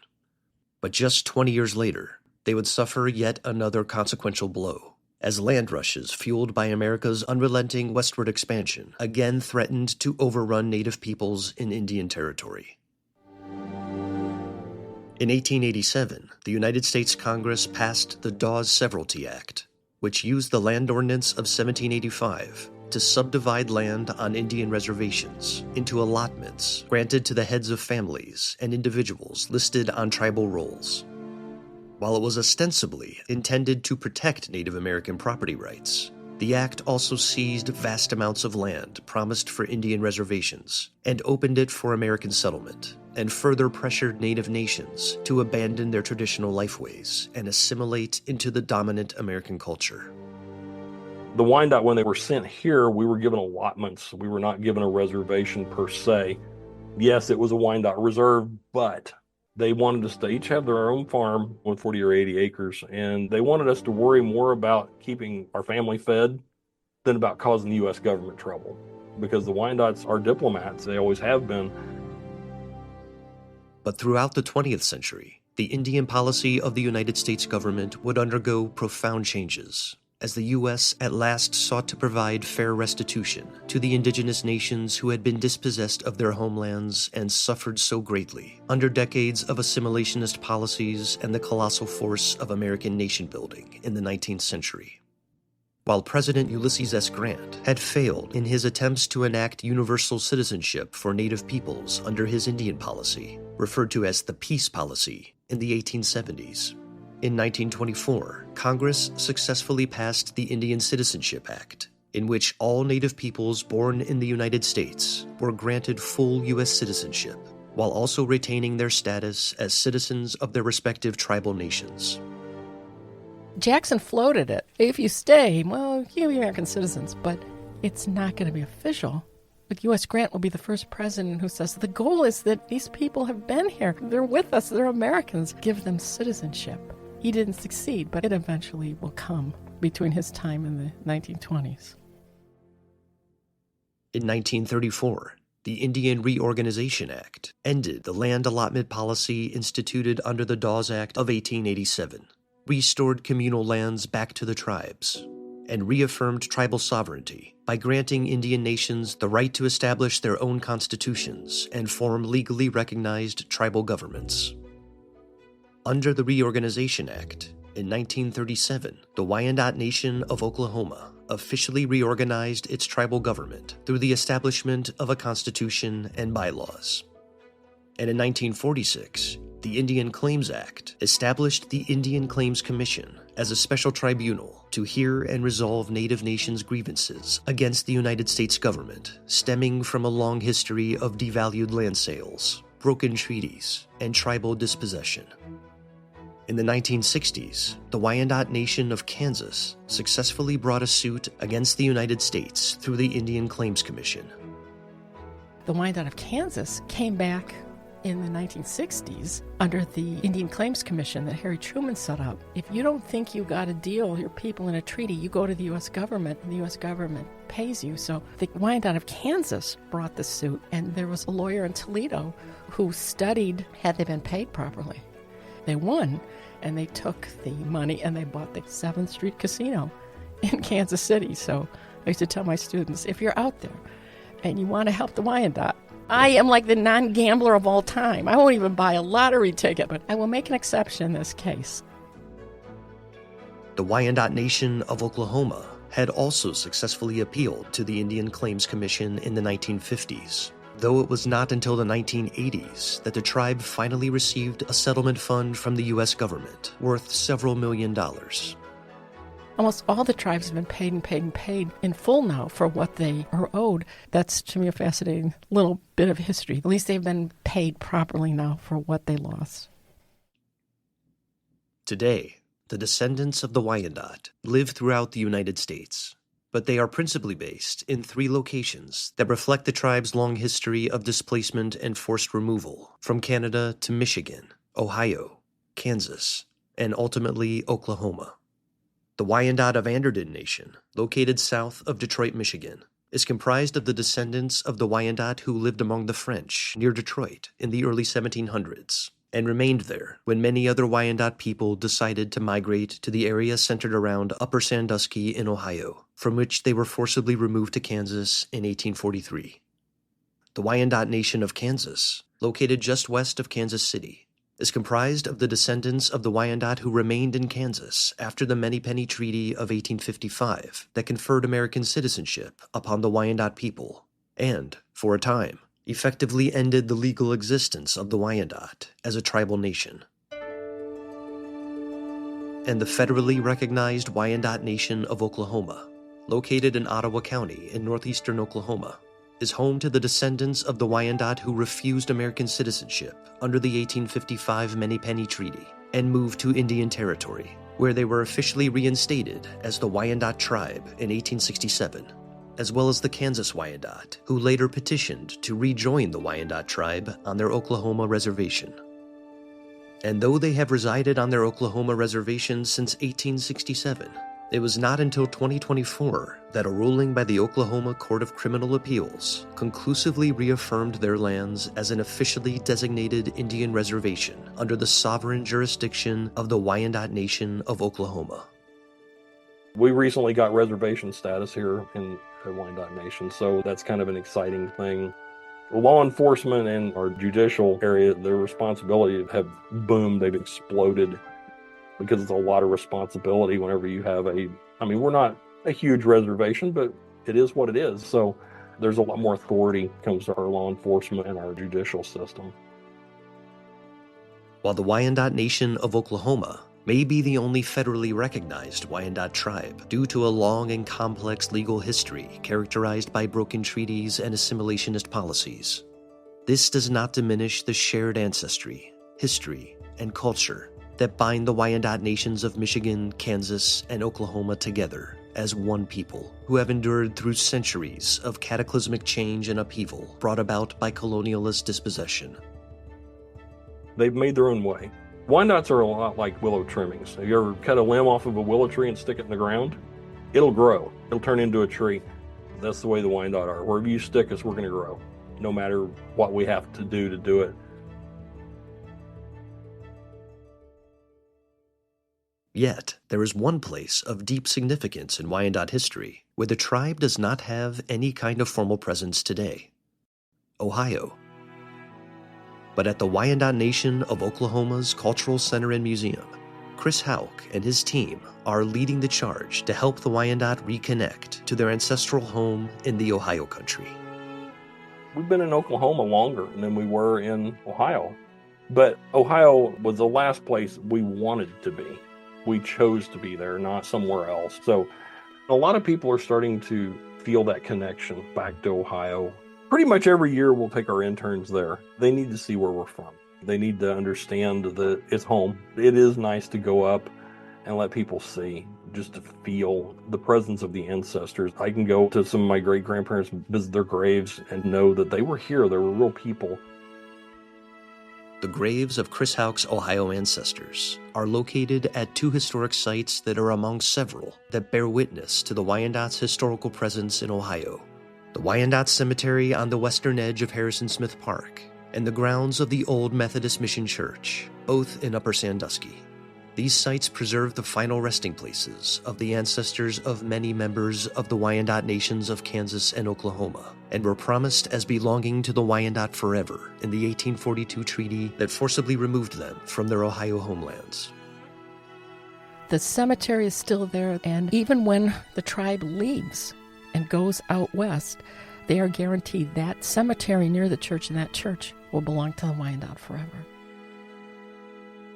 But just 20 years later, they would suffer yet another consequential blow, as land rushes fueled by America's unrelenting westward expansion again threatened to overrun Native peoples in Indian Territory. In 1887, the United States Congress passed the Dawes Severalty Act, which used the Land Ordinance of 1785 to subdivide land on Indian reservations into allotments granted to the heads of families and individuals listed on tribal rolls. While it was ostensibly intended to protect Native American property rights, the act also seized vast amounts of land promised for Indian reservations and opened it for American settlement, and further pressured Native nations to abandon their traditional lifeways and assimilate into the dominant American culture. The Wyandotte, when they were sent here, we were given allotments. We were not given a reservation per se. Yes, it was a Wyandotte reserve, but they wanted us to each have their own farm, 140 or 80 acres, and they wanted us to worry more about keeping our family fed than about causing the U.S. government trouble. Because the Wyandottes are diplomats, they always have been. But throughout the 20th century, the Indian policy of the United States government would undergo profound changes, as the U.S. at last sought to provide fair restitution to the indigenous nations who had been dispossessed of their homelands and suffered so greatly under decades of assimilationist policies and the colossal force of American nation-building in the 19th century. While President Ulysses S. Grant had failed in his attempts to enact universal citizenship for Native peoples under his Indian policy, referred to as the Peace Policy, in the 1870s, in 1924, Congress successfully passed the Indian Citizenship Act, in which all Native peoples born in the United States were granted full U.S. citizenship, while also retaining their status as citizens of their respective tribal nations. Jackson floated it. If you stay, well, you're American citizens, but it's not going to be official. But U.S. Grant will be the first president who says the goal is that these people have been here. They're with us. They're Americans. Give them citizenship. He didn't succeed, but it eventually will come between his time and the 1920s. In 1934, the Indian Reorganization Act ended the land allotment policy instituted under the Dawes Act of 1887, restored communal lands back to the tribes, and reaffirmed tribal sovereignty by granting Indian nations the right to establish their own constitutions and form legally recognized tribal governments. Under the Reorganization Act, in 1937, the Wyandotte Nation of Oklahoma officially reorganized its tribal government through the establishment of a constitution and bylaws. And in 1946, the Indian Claims Act established the Indian Claims Commission as a special tribunal to hear and resolve Native nations' grievances against the United States government, stemming from a long history of devalued land sales, broken treaties, and tribal dispossession. In the 1960s, the Wyandotte Nation of Kansas successfully brought a suit against the United States through the Indian Claims Commission. The Wyandotte of Kansas came back in the 1960s under the Indian Claims Commission that Harry Truman set up. If you don't think you got a deal, your people in a treaty, you go to the U.S. government, and the U.S. government pays you. So the Wyandotte of Kansas brought the suit, and there was a lawyer in Toledo who studied had they been paid properly. They won, and they took the money and they bought the 7th Street Casino in Kansas City. So I used to tell my students, if you're out there and you want to help the Wyandotte, I am like the non-gambler of all time. I won't even buy a lottery ticket, but I will make an exception in this case. The Wyandotte Nation of Oklahoma had also successfully appealed to the Indian Claims Commission in the 1950s, though it was not until the 1980s that the tribe finally received a settlement fund from the U.S. government worth several $1 million. Almost all the tribes have been paid and paid and paid in full now for what they are owed. That's, to me, a fascinating little bit of history. At least they've been paid properly now for what they lost. Today, the descendants of the Wyandotte live throughout the United States, but they are principally based in 3 locations that reflect the tribe's long history of displacement and forced removal from Canada to Michigan, Ohio, Kansas, and ultimately Oklahoma. The Wyandotte of Anderden Nation, located south of Detroit, Michigan, is comprised of the descendants of the Wyandotte who lived among the French near Detroit in the early 1700s and remained there when many other Wyandotte people decided to migrate to the area centered around Upper Sandusky in Ohio, from which they were forcibly removed to Kansas in 1843. The Wyandotte Nation of Kansas, located just west of Kansas City, is comprised of the descendants of the Wyandotte who remained in Kansas after the Many-Penny Treaty of 1855 that conferred American citizenship upon the Wyandotte people and, for a time, effectively ended the legal existence of the Wyandotte as a tribal nation. And the federally recognized Wyandotte Nation of Oklahoma, located in Ottawa County in northeastern Oklahoma, is home to the descendants of the Wyandotte who refused American citizenship under the 1855 Many-Penny Treaty and moved to Indian Territory, where they were officially reinstated as the Wyandotte Tribe in 1867, as well as the Kansas Wyandotte, who later petitioned to rejoin the Wyandotte Tribe on their Oklahoma reservation. And though they have resided on their Oklahoma reservation since 1867, it was not until 2024 that a ruling by the Oklahoma Court of Criminal Appeals conclusively reaffirmed their lands as an officially designated Indian reservation under the sovereign jurisdiction of the Wyandotte Nation of Oklahoma. We recently got reservation status here in the Wyandotte Nation, so that's kind of an exciting thing. Law enforcement and our judicial area, their responsibility have boomed, they've exploded, because it's a lot of responsibility whenever you have we're not a huge reservation, but it is what it is. So there's a lot more authority comes to our law enforcement and our judicial system. While the Wyandotte Nation of Oklahoma may be the only federally recognized Wyandotte tribe due to a long and complex legal history characterized by broken treaties and assimilationist policies, this does not diminish the shared ancestry, history, and culture that bind the Wyandotte nations of Michigan, Kansas, and Oklahoma together as one people who have endured through centuries of cataclysmic change and upheaval brought about by colonialist dispossession. They've made their own way. Wyandottes are a lot like willow trimmings. Have you ever cut a limb off of a willow tree and stick it in the ground? It'll grow. It'll turn into a tree. That's the way the Wyandotte are. Wherever you stick us, we're going to grow, no matter what we have to do it. Yet, there is one place of deep significance in Wyandotte history where the tribe does not have any kind of formal presence today: Ohio. But at the Wyandotte Nation of Oklahoma's Cultural Center and Museum, Chris Houck and his team are leading the charge to help the Wyandotte reconnect to their ancestral home in the Ohio country. We've been in Oklahoma longer than we were in Ohio, but Ohio was the last place we wanted to be. We chose to be there, not somewhere else. So a lot of people are starting to feel that connection back to Ohio. Pretty much every year we'll take our interns there. They need to see where we're from. They need to understand that it's home. It is nice to go up and let people see, just to feel the presence of the ancestors. I can go to some of my great-grandparents, visit their graves, and know that they were here. They were real people. The graves of Chris Houck's Ohio ancestors are located at two historic sites that are among several that bear witness to the Wyandotte's historical presence in Ohio: the Wyandotte Cemetery on the western edge of Harrison Smith Park, and the grounds of the Old Methodist Mission Church, both in Upper Sandusky. These sites preserve the final resting places of the ancestors of many members of the Wyandotte nations of Kansas and Oklahoma, and were promised as belonging to the Wyandotte forever in the 1842 treaty that forcibly removed them from their Ohio homelands. The cemetery is still there, and even when the tribe leaves and goes out west, they are guaranteed that cemetery near the church and that church will belong to the Wyandotte forever.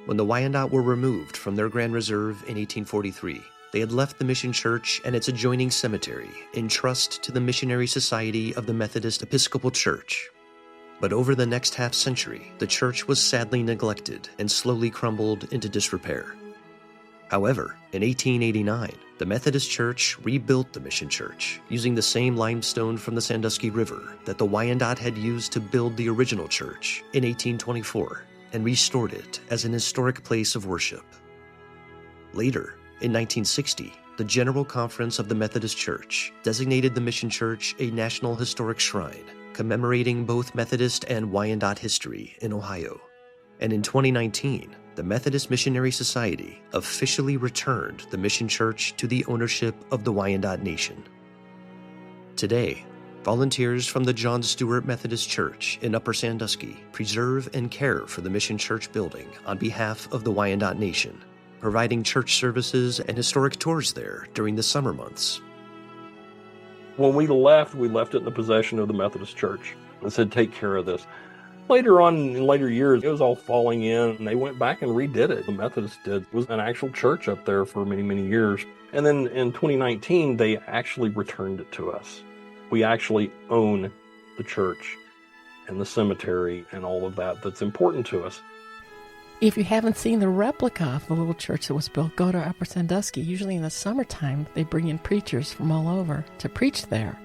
When the Wyandotte were removed from their Grand Reserve in 1843, they had left the Mission Church and its adjoining cemetery in trust to the Missionary Society of the Methodist Episcopal Church. But over the next half-century, the church was sadly neglected and slowly crumbled into disrepair. However, in 1889, the Methodist Church rebuilt the Mission Church using the same limestone from the Sandusky River that the Wyandotte had used to build the original church in 1824, and restored it as an historic place of worship. Later, in 1960, the General Conference of the Methodist Church designated the Mission Church a National Historic Shrine, commemorating both Methodist and Wyandotte history in Ohio. And in 2019, the Methodist Missionary Society officially returned the Mission Church to the ownership of the Wyandotte Nation. Today, volunteers from the John Stewart Methodist Church in Upper Sandusky preserve and care for the Mission Church building on behalf of the Wyandotte Nation, providing church services and historic tours there during the summer months. When we left it in the possession of the Methodist Church and said, take care of this. Later on, in later years, it was all falling in, and they went back and redid it. The Methodists did. It was an actual church up there for many, many years. And then in 2019, they actually returned it to us. We actually own the church and the cemetery and all of that that's important to us. If you haven't seen the replica of the little church that was built, go to Upper Sandusky. Usually in the summertime, they bring in preachers from all over to preach there.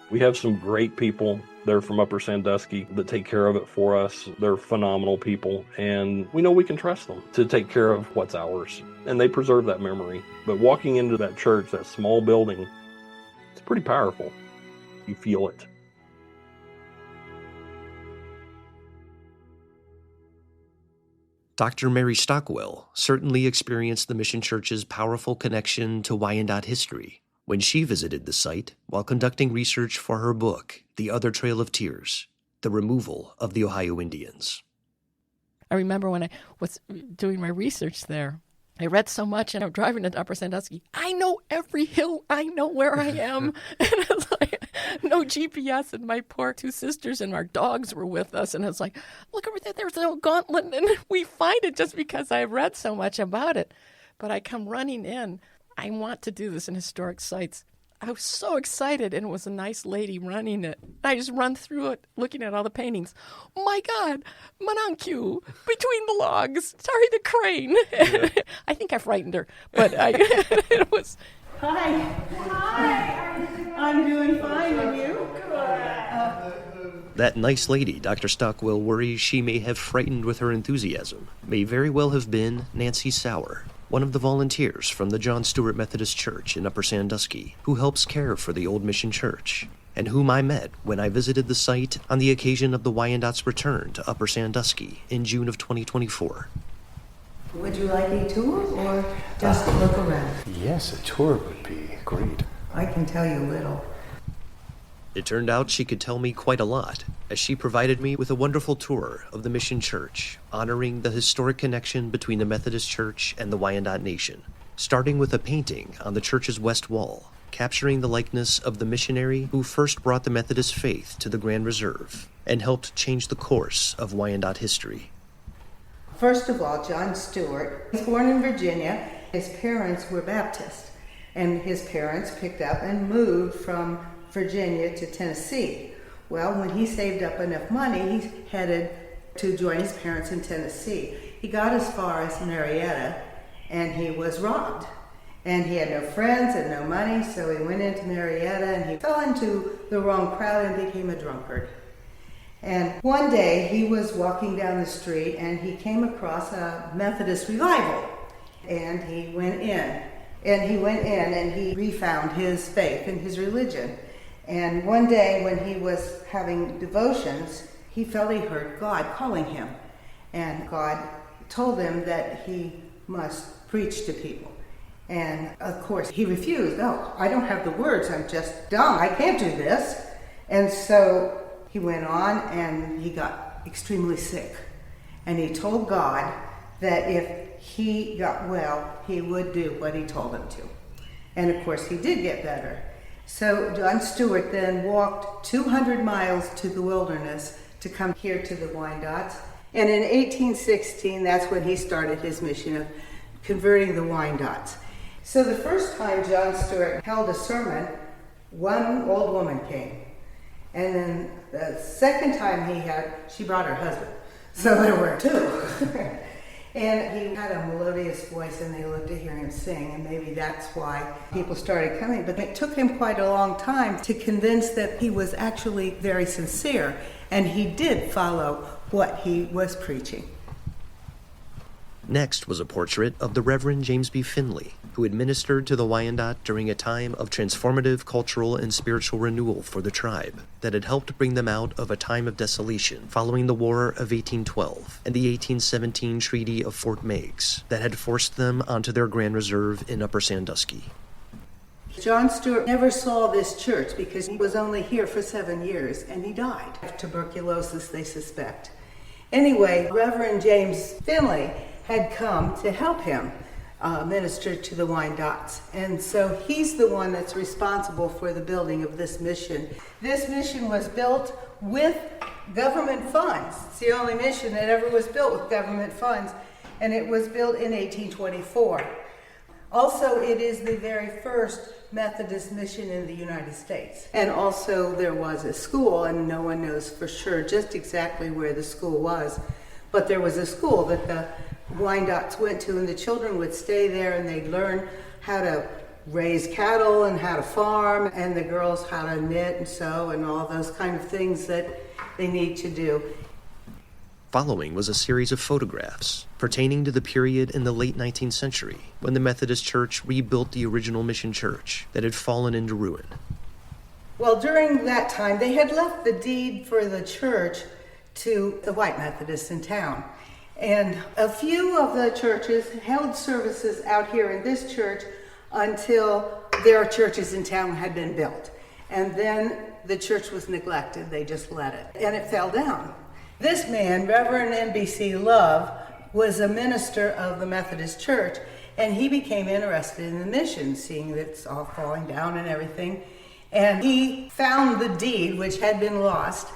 We have some great people there from Upper Sandusky that take care of it for us. They're phenomenal people, and we know we can trust them to take care of what's ours. And they preserve that memory. But walking into that church, that small building, it's pretty powerful. You feel it. Dr. Mary Stockwell certainly experienced the Mission Church's powerful connection to Wyandotte history when she visited the site while conducting research for her book, The Other Trail of Tears, The Removal of the Ohio Indians. I remember when I was doing my research there, I read so much, and I'm driving to Upper Sandusky. I know every hill. I know where I am. And it's like, no GPS, and my poor two sisters and our dogs were with us. And it's like, look over there, there's a gauntlet. And we find it just because I read so much about it. But I come running in. I want to do this in historic sites. I was so excited, and it was a nice lady running it. I just run through it, looking at all the paintings. Oh my God, Mananku, between the logs. Sorry, the crane. Yeah. I think I frightened her, but it was. Hi. Hi. I'm doing fine, and you? That nice lady Dr. Stockwell worries she may have frightened with her enthusiasm may very well have been Nancy Sauer, one of the volunteers from the John Stewart Methodist Church in Upper Sandusky, who helps care for the Old Mission Church, and whom I met when I visited the site on the occasion of the Wyandotte's return to Upper Sandusky in June of 2024. Would you like a tour or just look around? Yes, a tour would be great. I can tell you little. It turned out she could tell me quite a lot, as she provided me with a wonderful tour of the Mission Church, honoring the historic connection between the Methodist Church and the Wyandotte Nation, starting with a painting on the church's west wall, capturing the likeness of the missionary who first brought the Methodist faith to the Grand Reserve and helped change the course of Wyandotte history. First of all, John Stewart was born in Virginia. His parents were Baptist, and his parents picked up and moved from Virginia to Tennessee. Well, when he saved up enough money, he headed to join his parents in Tennessee. He got as far as Marietta, and he was robbed. And he had no friends and no money, so he went into Marietta, and he fell into the wrong crowd and became a drunkard. And one day, he was walking down the street, and he came across a Methodist revival. And he went in. And he refound his faith and his religion. And one day when he was having devotions, he felt he heard God calling him. And God told him that he must preach to people. And of course he refused. No, I don't have the words. I'm just dumb. I can't do this. And so he went on and he got extremely sick. And he told God that if he got well, he would do what he told him to. And of course he did get better. So John Stewart then walked 200 miles to the wilderness to come here to the Wyandottes. And in 1816, that's when he started his mission of converting the Wyandottes. So the first time John Stewart held a sermon, one old woman came. And then the second time she brought her husband. So there were two. And he had a melodious voice, and they loved to hear him sing, and maybe that's why people started coming. But it took him quite a long time to convince that he was actually very sincere, and he did follow what he was preaching. Next was a portrait of the Reverend James B. Finley, who administered to the Wyandotte during a time of transformative cultural and spiritual renewal for the tribe that had helped bring them out of a time of desolation following the War of 1812 and the 1817 Treaty of Fort Meigs that had forced them onto their Grand Reserve in Upper Sandusky. John Stewart never saw this church because he was only here for 7 years, and he died of tuberculosis, they suspect. Anyway, Reverend James Finley had come to help him minister to the Wyandottes. And so he's the one that's responsible for the building of this mission. This mission was built with government funds. It's the only mission that ever was built with government funds, and it was built in 1824. Also, it is the very first Methodist mission in the United States. And also there was a school, and no one knows for sure just exactly where the school was, but there was a school that the Wyandottes went to, and the children would stay there and they'd learn how to raise cattle and how to farm, and the girls how to knit and sew and all those kind of things that they need to do. Following was a series of photographs pertaining to the period in the late 19th century when the Methodist Church rebuilt the original mission church that had fallen into ruin. Well, during that time, they had left the deed for the church to the white Methodists in town. And a few of the churches held services out here in this church until their churches in town had been built. And then the church was neglected. They just let it. And it fell down. This man, Reverend N.B.C. Love, was a minister of the Methodist Church, and he became interested in the mission, seeing that it's all falling down and everything. And he found the deed, which had been lost,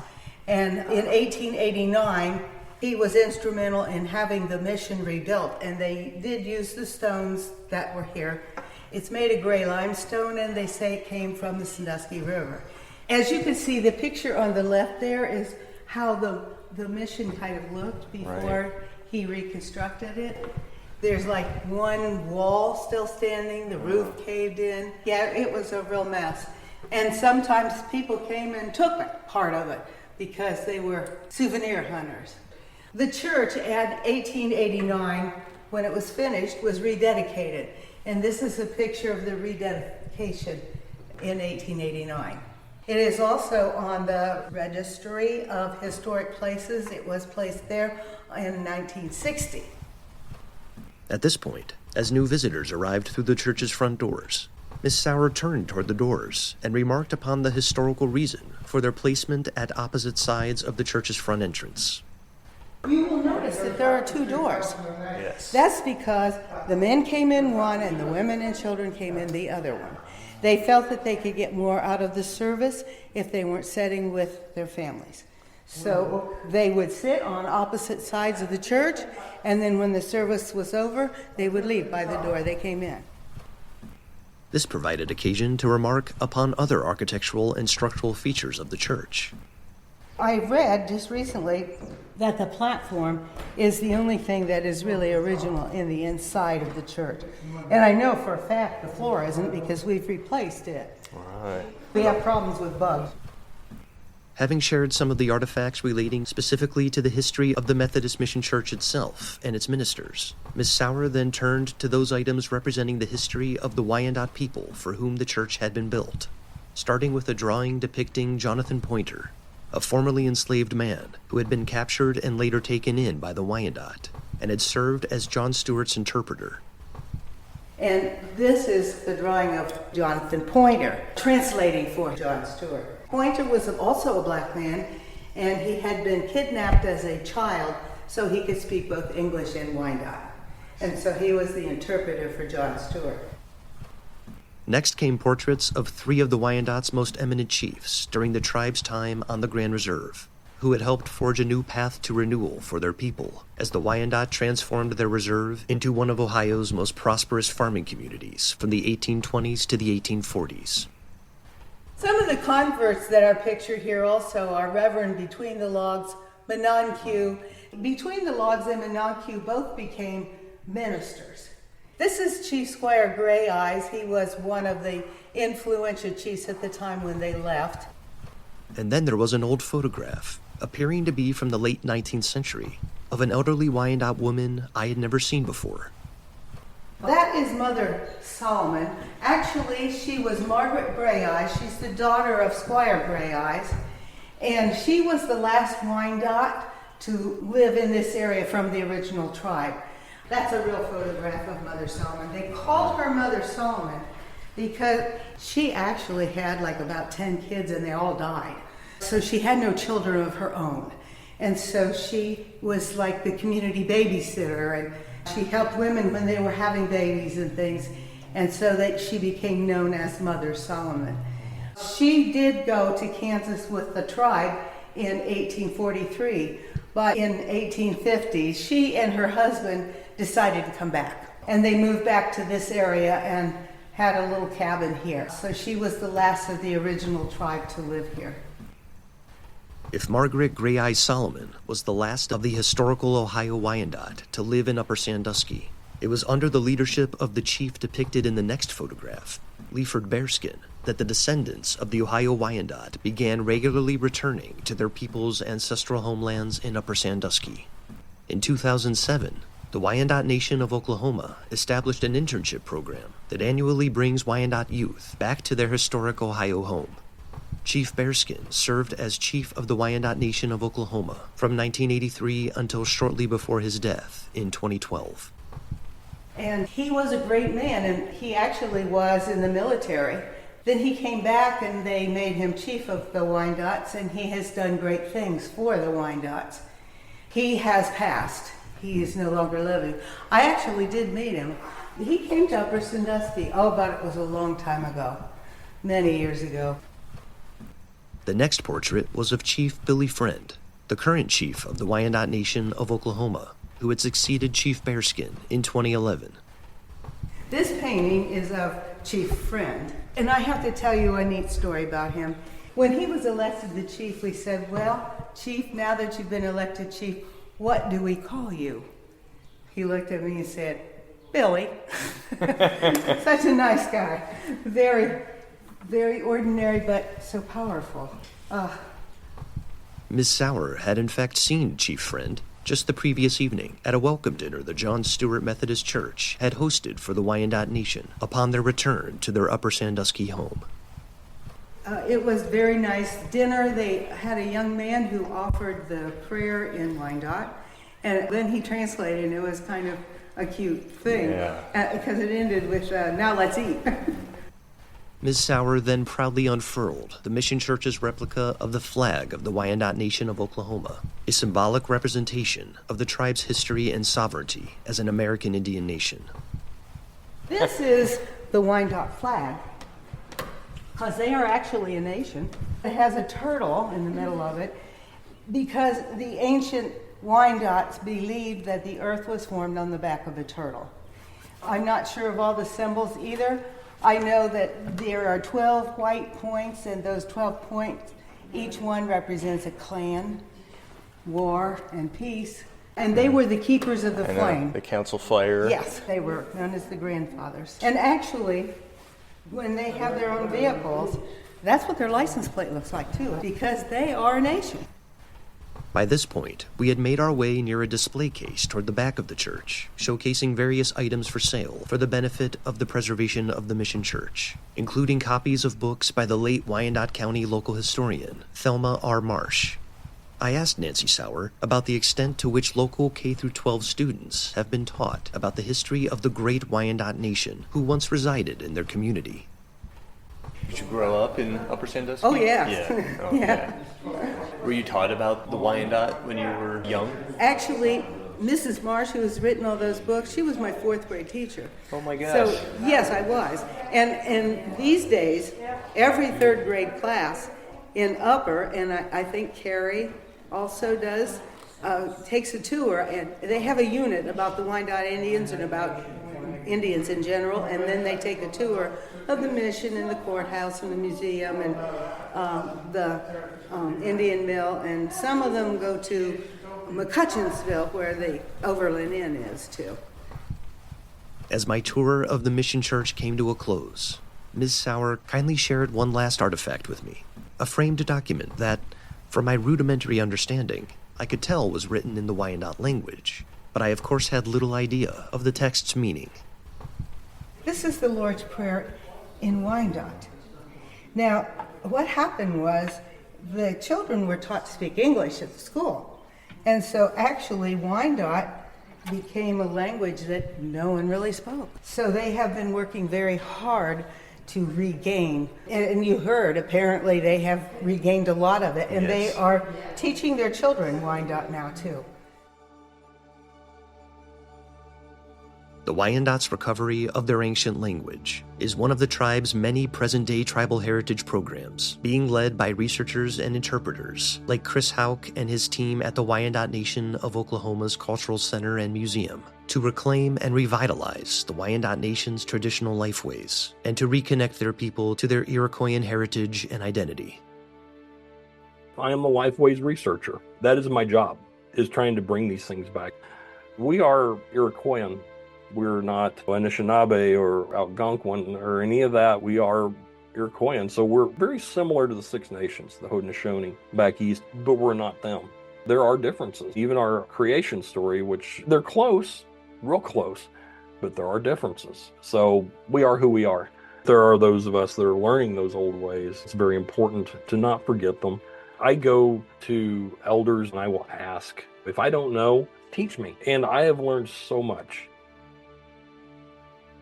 and in 1889, he was instrumental in having the mission rebuilt, and they did use the stones that were here. It's made of gray limestone, and they say it came from the Sandusky River. As you can see, the picture on the left there is how the mission kind of looked before he reconstructed it. There's like one wall still standing, the roof caved in. Yeah, it was a real mess. And sometimes people came and took part of it because they were souvenir hunters. The church at 1889, when it was finished, was rededicated. And this is a picture of the rededication in 1889. It is also on the Registry of Historic Places. It was placed there in 1960. At this point, as new visitors arrived through the church's front doors, Miss Sauer turned toward the doors and remarked upon the historical reason for their placement at opposite sides of the church's front entrance. You will notice that there are two doors. Yes. That's because the men came in one and the women and children came in the other one. They felt that they could get more out of the service if they weren't sitting with their families. So they would sit on opposite sides of the church, and then when the service was over, they would leave by the door they came in. This provided occasion to remark upon other architectural and structural features of the church. I read just recently that the platform is the only thing that is really original in the inside of the church. And I know for a fact the floor isn't, because we've replaced it. Right. We have problems with bugs. Having shared some of the artifacts relating specifically to the history of the Methodist Mission Church itself and its ministers, Ms. Sauer then turned to those items representing the history of the Wyandotte people for whom the church had been built, starting with a drawing depicting Jonathan Pointer, a formerly enslaved man who had been captured and later taken in by the Wyandotte and had served as John Stewart's interpreter. And this is the drawing of Jonathan Pointer, translating for John Stewart. Pointer was also a black man, and he had been kidnapped as a child so he could speak both English and Wyandotte. And so he was the interpreter for John Stewart. Next came portraits of 3 of the Wyandotte's most eminent chiefs during the tribe's time on the Grand Reserve, who had helped forge a new path to renewal for their people as the Wyandotte transformed their reserve into one of Ohio's most prosperous farming communities from the 1820s to the 1840s. Some of the converts that are pictured here also are Reverend Between the Logs, Menonque. Between the Logs and Menonque both became ministers. This is Chief Squire Gray Eyes. He was one of the influential chiefs at the time when they left. And then there was an old photograph, appearing to be from the late 19th century, of an elderly Wyandotte woman I had never seen before. That is Mother Solomon. Actually, she was Margaret Gray Eyes. She's the daughter of Squire Gray Eyes. And she was the last Wyandotte to live in this area from the original tribe. That's a real photograph of Mother Solomon. They called her Mother Solomon because she actually had like about 10 kids and they all died. So she had no children of her own. And so she was like the community babysitter, and she helped women when they were having babies and things. And so that she became known as Mother Solomon. She did go to Kansas with the tribe in 1843, but in 1850, she and her husband decided to come back. And they moved back to this area and had a little cabin here. So she was the last of the original tribe to live here. If Margaret Gray Eyes Solomon was the last of the historical Ohio Wyandotte to live in Upper Sandusky, it was under the leadership of the chief depicted in the next photograph, Leaford Bearskin, that the descendants of the Ohio Wyandotte began regularly returning to their people's ancestral homelands in Upper Sandusky. In 2007, the Wyandotte Nation of Oklahoma established an internship program that annually brings Wyandotte youth back to their historic Ohio home. Chief Bearskin served as chief of the Wyandotte Nation of Oklahoma from 1983 until shortly before his death in 2012. And he was a great man, and he actually was in the military. Then he came back and they made him chief of the Wyandottes, and he has done great things for the Wyandottes. He has passed. He is no longer living. I actually did meet him. He came to Upper Sandusky, but it was a long time ago, many years ago. The next portrait was of Chief Billy Friend, the current chief of the Wyandotte Nation of Oklahoma, who had succeeded Chief Bearskin in 2011. This painting is of Chief Friend, and I have to tell you a neat story about him. When he was elected the chief, we said, "Well, Chief, now that you've been elected chief, what do we call you?" He looked at me and said, "Billy." Such a nice guy. Very, very ordinary, but so powerful. Ms. Sauer had in fact seen Chief Friend just the previous evening at a welcome dinner the John Stewart Methodist Church had hosted for the Wyandotte Nation upon their return to their Upper Sandusky home. It was very nice dinner. They had a young man who offered the prayer in Wyandotte, and then he translated, and it was kind of a cute thing. Yeah. Because it ended with, now let's eat. Ms. Sauer then proudly unfurled the Mission Church's replica of the flag of the Wyandotte Nation of Oklahoma, a symbolic representation of the tribe's history and sovereignty as an American Indian nation. This is the Wyandotte flag, because they are actually a nation. It has a turtle in the middle of it, because the ancient Wyandottes believed that the earth was formed on the back of a turtle. I'm not sure of all the symbols either. I know that there are 12 white points, and those 12 points, each one represents a clan, war, and peace. And they were the keepers of the flame. The council fire. Yes, they were known as the grandfathers. And actually, when they have their own vehicles, that's what their license plate looks like too, because they are a nation. By this point, we had made our way near a display case toward the back of the church, showcasing various items for sale for the benefit of the preservation of the Mission Church, including copies of books by the late Wyandotte County local historian, Thelma R. Marsh. I asked Nancy Sauer about the extent to which local K-12 students have been taught about the history of the great Wyandotte Nation who once resided in their community. Did you grow up in Upper Sandusky? Oh, yeah. Yeah. Oh, Yeah. Were you taught about the Wyandotte when you were young? Actually, Mrs. Marsh, who has written all those books, she was my fourth grade teacher. Oh my gosh. So, yes, I was. And these days, every third grade class in upper, and I think Carrie also does, takes a tour, and they have a unit about the Wyandotte Indians and about Indians in general, and then they take a tour of the mission and the courthouse and the museum and the Indian Mill, and some of them go to McCutcheonsville, where the Overland Inn is too. As my tour of the Mission Church came to a close, Ms. Sauer kindly shared one last artifact with me, a framed document that, from my rudimentary understanding, I could tell was written in the Wyandotte language, but I of course had little idea of the text's meaning. This is the Lord's Prayer in Wyandotte. Now, what happened was the children were taught to speak English at the school. And so actually Wyandotte became a language that no one really spoke. So they have been working very hard to regain. And you heard, apparently they have regained a lot of it. And They are teaching their children Wyandotte now too. The Wyandotte's recovery of their ancient language is one of the tribe's many present-day tribal heritage programs, being led by researchers and interpreters like Chris Hauk and his team at the Wyandotte Nation of Oklahoma's Cultural Center and Museum, to reclaim and revitalize the Wyandotte Nation's traditional lifeways and to reconnect their people to their Iroquoian heritage and identity. I am a lifeways researcher. That is my job, is trying to bring these things back. We are Iroquoian. We're not Anishinaabe or Algonquin or any of that. We are Iroquoian. So we're very similar to the Six Nations, the Haudenosaunee back east, but we're not them. There are differences. Even our creation story, which they're close, real close, but there are differences. So we are who we are. There are those of us that are learning those old ways. It's very important to not forget them. I go to elders and I will ask, if I don't know, teach me. And I have learned so much.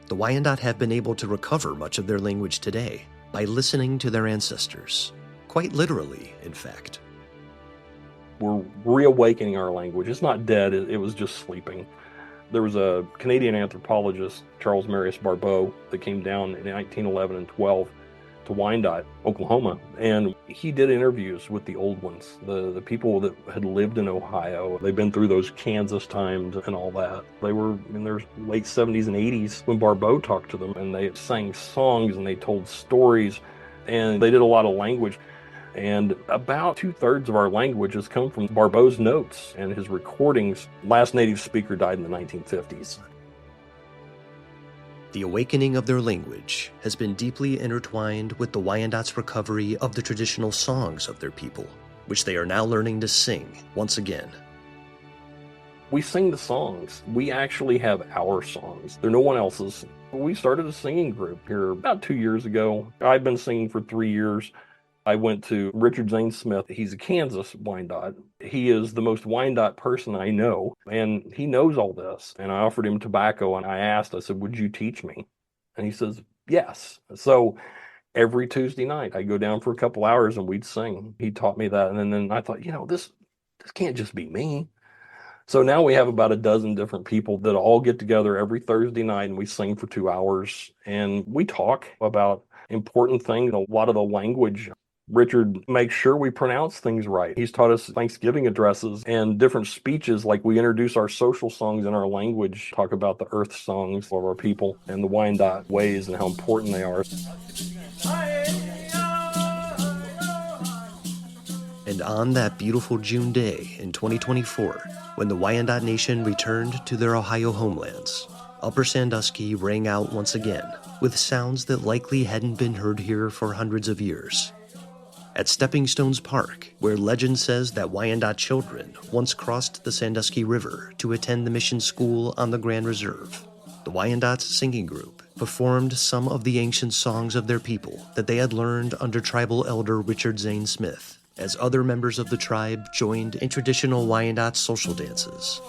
The Wyandotte have been able to recover much of their language today by listening to their ancestors. Quite literally, in fact. We're reawakening our language. It's not dead, it was just sleeping. There was a Canadian anthropologist, Charles Marius Barbeau, that came down in 1911 and 12 to Wyandotte, Oklahoma, and he did interviews with the old ones, the people that had lived in Ohio. They've been through those Kansas times and all that. They were in their late 70s and 80s when Barbeau talked to them, and they sang songs and they told stories, and they did a lot of language. And about 2/3 of our language has come from Barbeau's notes and his recordings. Last native speaker died in the 1950s. The awakening of their language has been deeply intertwined with the Wyandotte's recovery of the traditional songs of their people, which they are now learning to sing once again. We sing the songs. We actually have our songs. They're no one else's. We started a singing group here about 2 years ago. I've been singing for 3 years. I went to Richard Zane Smith. He's a Kansas Wyandotte. He is the most Wyandotte person I know, and he knows all this. And I offered him tobacco, and I said, would you teach me? And he says, yes. So every Tuesday night, I'd go down for a couple hours and we'd sing. He taught me that. And then I thought, this can't just be me. So now we have about a dozen different people that all get together every Thursday night and we sing for 2 hours and we talk about important things, a lot of the language. Richard makes sure we pronounce things right. He's taught us Thanksgiving addresses and different speeches, like we introduce our social songs in our language, talk about the earth songs of our people and the Wyandotte ways and how important they are. And on that beautiful June day in 2024, when the Wyandotte Nation returned to their Ohio homelands, Upper Sandusky rang out once again with sounds that likely hadn't been heard here for hundreds of years. At Stepping Stones Park, where legend says that Wyandotte children once crossed the Sandusky River to attend the mission school on the Grand Reserve, the Wyandotte singing group performed some of the ancient songs of their people that they had learned under tribal elder Richard Zane Smith, as other members of the tribe joined in traditional Wyandotte social dances.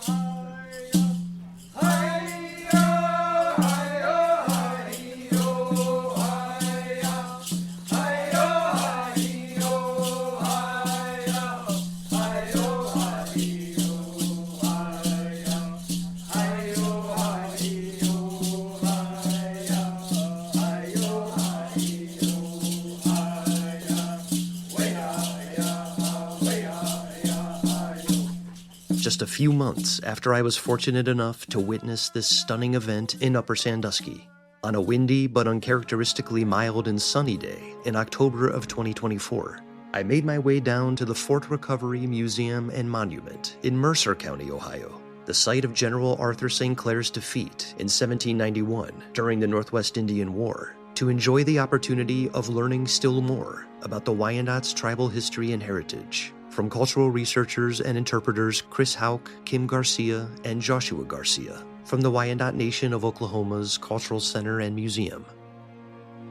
Just a few months after I was fortunate enough to witness this stunning event in Upper Sandusky, on a windy but uncharacteristically mild and sunny day in October of 2024, I made my way down to the Fort Recovery Museum and Monument in Mercer County, Ohio, the site of General Arthur St. Clair's defeat in 1791 during the Northwest Indian War, to enjoy the opportunity of learning still more about the Wyandotte's tribal history and heritage from cultural researchers and interpreters Chris Houck, Kim Garcia, and Joshua Garcia from the Wyandotte Nation of Oklahoma's Cultural Center and Museum.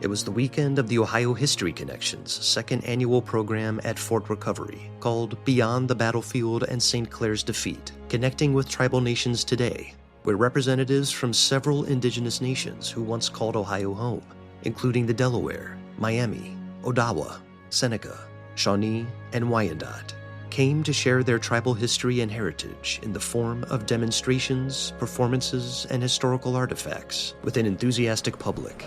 It was the weekend of the Ohio History Connection's second annual program at Fort Recovery, called Beyond the Battlefield and St. Clair's Defeat, Connecting with Tribal Nations Today, where representatives from several indigenous nations who once called Ohio home, including the Delaware, Miami, Odawa, Seneca, Shawnee, and Wyandotte, came to share their tribal history and heritage in the form of demonstrations, performances, and historical artifacts with an enthusiastic public.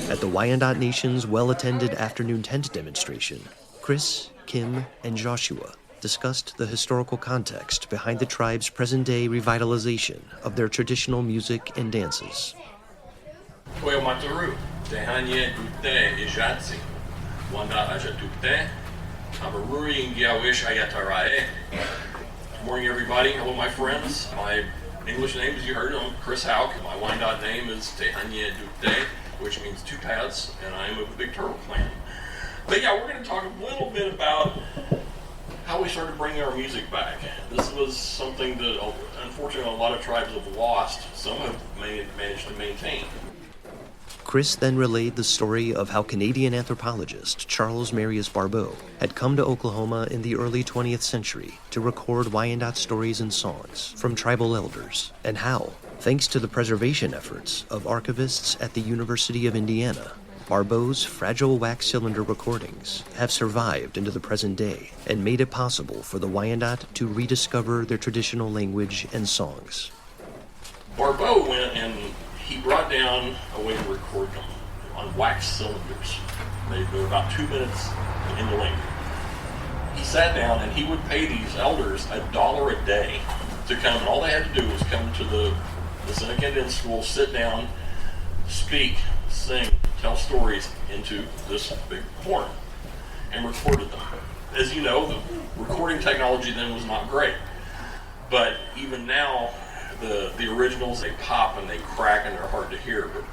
At the Wyandotte Nation's well-attended afternoon tent demonstration, Chris, Kim, and Joshua discussed the historical context behind the tribe's present-day revitalization of their traditional music and dances. Good morning, everybody. Hello, my friends. My English name, as you heard, I'm Chris Houck. My Wyandotte name is Tehanye Dute, which means two paths, and I am of the Big Turtle clan. But yeah, we're going to talk a little bit about how we started bringing our music back. This was something that, unfortunately, a lot of tribes have lost. Some have managed to maintain. Chris then relayed the story of how Canadian anthropologist Charles Marius Barbeau had come to Oklahoma in the early 20th century to record Wyandotte stories and songs from tribal elders, and how, thanks to the preservation efforts of archivists at the University of Indiana, Barbeau's fragile wax cylinder recordings have survived into the present day and made it possible for the Wyandotte to rediscover their traditional language and songs. Barbeau went and he brought down a way to record them on wax cylinders. They were about 2 minutes in the length. He sat down and he would pay these elders $1 a day to come, and all they had to do was come to the Seneca Indian School, sit down, speak, sing, tell stories into this big horn, and recorded them. As you know, the recording technology then was not great, but even now, the originals, they pop and they crack and they're hard to hear. But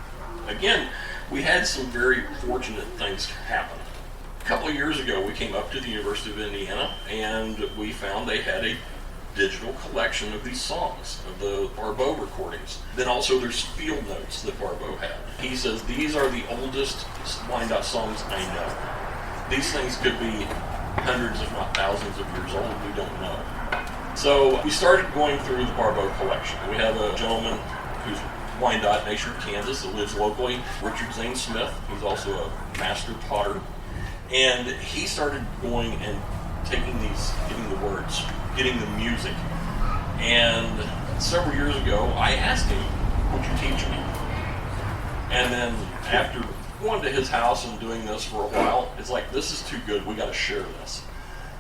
again, we had some very fortunate things happen. A couple of years ago, we came up to the University of Indiana and we found they had a digital collection of these songs, of the Barbeau recordings. Then also there's field notes that Barbeau had. He says, these are the oldest Wyandotte songs I know. These things could be hundreds, if not thousands of years old, we don't know. So we started going through the Barbeau collection. We have a gentleman who's Wyandotte, Nation, Kansas, that lives locally, Richard Zane Smith, who's also a master potter. And he started going and taking these, getting the words, getting the music. And several years ago, I asked him, would you teach me? And then after going to his house and doing this for a while, it's like, this is too good, we got to share this.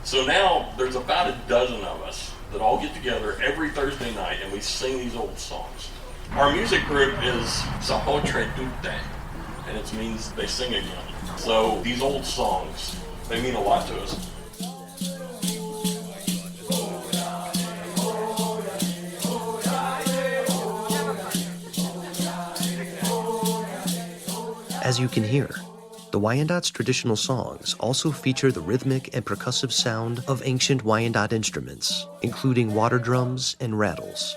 So now there's about a dozen of us that all get together every Thursday night and we sing these old songs. Our music group is Sahotre Dute, and it means they sing again. So these old songs, they mean a lot to us. As you can hear, the Wyandotte's traditional songs also feature the rhythmic and percussive sound of ancient Wyandotte instruments, including water drums and rattles.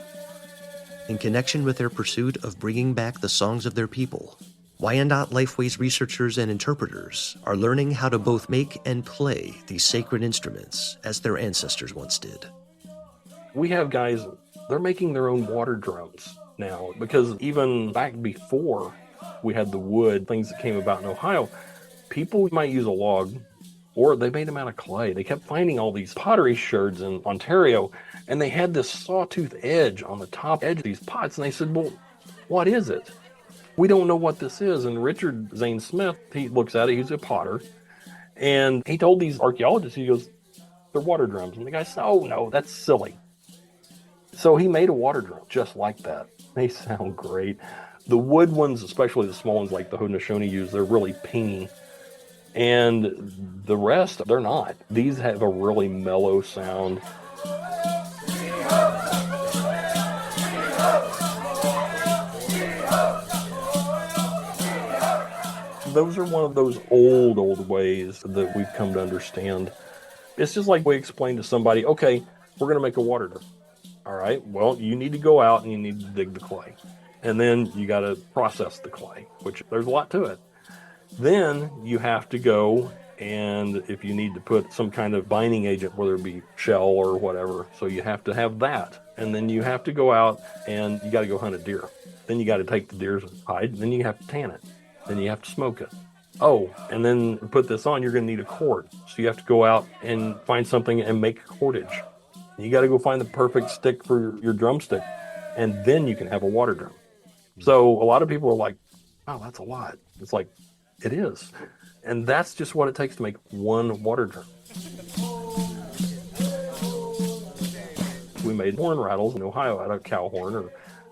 In connection with their pursuit of bringing back the songs of their people, Wyandotte Lifeways researchers and interpreters are learning how to both make and play these sacred instruments as their ancestors once did. We have guys, they're making their own water drums now, because even back before we had the wood, things that came about in Ohio, people might use a log, or they made them out of clay. They kept finding all these pottery sherds in Ontario, and they had this sawtooth edge on the top edge of these pots, and they said, well, what is it? We don't know what this is. And Richard Zane Smith, he looks at it, he's a potter, and he told these archaeologists, he goes, they're water drums. And the guy said, oh no, that's silly. So he made a water drum just like that. They sound great. The wood ones, especially the small ones like the Haudenosaunee use, they're really pingy. And the rest, they're not. These have a really mellow sound. Those are one of those old ways that we've come to understand. It's just like we explained to somebody, okay, we're going to make a water drum. All right, well, you need to go out and you need to dig the clay. And then you got to process the clay, which there's a lot to it. Then you have to go, and if you need to put some kind of binding agent, whether it be shell or whatever, so you have to have that. And then you have to go out and you got to go hunt a deer. Then you got to take the deer's hide, then you have to tan it. Then you have to smoke it. Oh, and then to put this on, you're going to need a cord. So you have to go out and find something and make cordage. You got to go find the perfect stick for your drumstick, and then you can have a water drum. So a lot of people are like, oh, that's a lot. It's like, it is. And that's just what it takes to make one water drum. We made horn rattles in Ohio out of cow horn or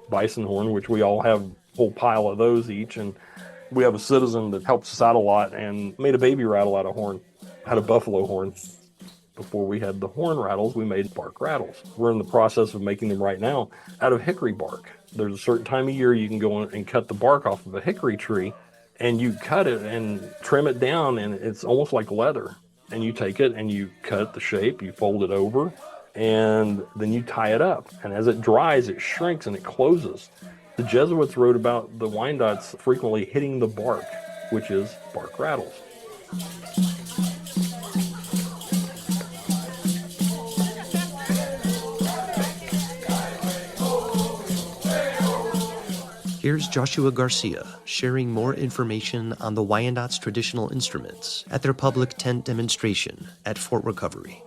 bison horn, which we all have a whole pile of those each. And we have a citizen that helps us out a lot and made a baby rattle out of horn, out of buffalo horn. Before we had the horn rattles, we made bark rattles. We're in the process of making them right now out of hickory bark. There's a certain time of year you can go and cut the bark off of a hickory tree, and you cut it and trim it down, and it's almost like leather. And you take it and you cut it the shape, you fold it over, and then you tie it up. And as it dries, it shrinks and it closes. The Jesuits wrote about the Wyandottes frequently hitting the bark, which is bark rattles. Here's Joshua Garcia sharing more information on the Wyandotte's traditional instruments at their public tent demonstration at Fort Recovery.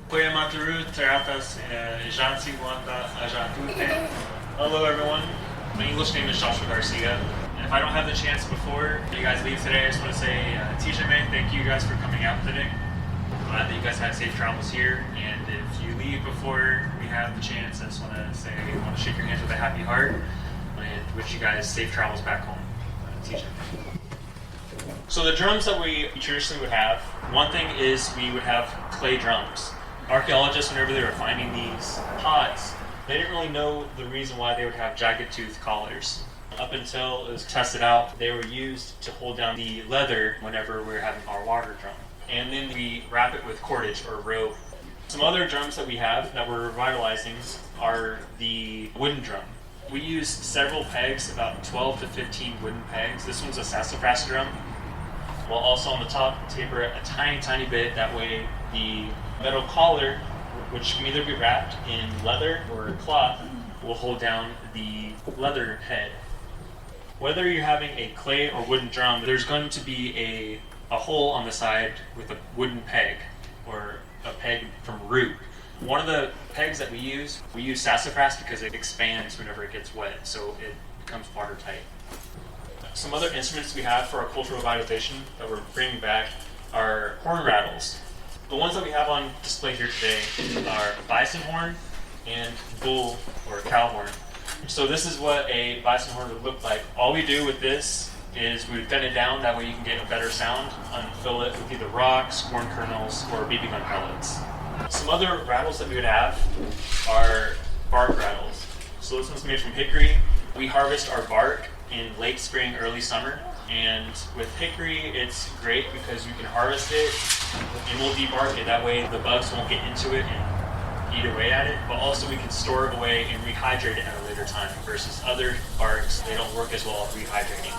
Hello everyone, my English name is Joshua Garcia, and if I don't have the chance before you guys leave today, I just want to say, Tisha, thank you guys for coming out today. I'm glad that you guys had safe travels here, and if you leave before we have the chance, I just want to say, I want to shake your hands with a happy heart, and wish you guys safe travels back home. Tisha. So the drums that we traditionally would have, one thing is we would have clay drums. Archaeologists, whenever they were finding these pots, they didn't really know the reason why they would have jagged tooth collars. Up until it was tested out, they were used to hold down the leather whenever we were having our water drum. And then we wrap it with cordage or rope. Some other drums that we have that we're revitalizing are the wooden drum. We use several pegs, about 12 to 15 wooden pegs. This one's a sassafras drum. We'll also on the top taper it a tiny, tiny bit. That way the metal collar, which can either be wrapped in leather or cloth, will hold down the leather head. Whether you're having a clay or wooden drum, there's going to be a hole on the side with a wooden peg or a peg from root. One of the pegs that we use sassafras because it expands whenever it gets wet, so it becomes watertight. Some other instruments we have for our cultural revitalization that we're bringing back are horn rattles. The ones that we have on display here today are bison horn and bull or cow horn. So this is what a bison horn would look like. All we do with this is we bend it down, that way you can get a better sound and fill it with either rocks, corn kernels, or BB gun pellets. Some other rattles that we would have are bark rattles. So this one's made from hickory. We harvest our bark in late spring, early summer. And with hickory, it's great because you can harvest it and we'll debark it. That way the bugs won't get into it and eat away at it. But also we can store it away and rehydrate it at a later time versus other barks, they don't work as well at rehydrating.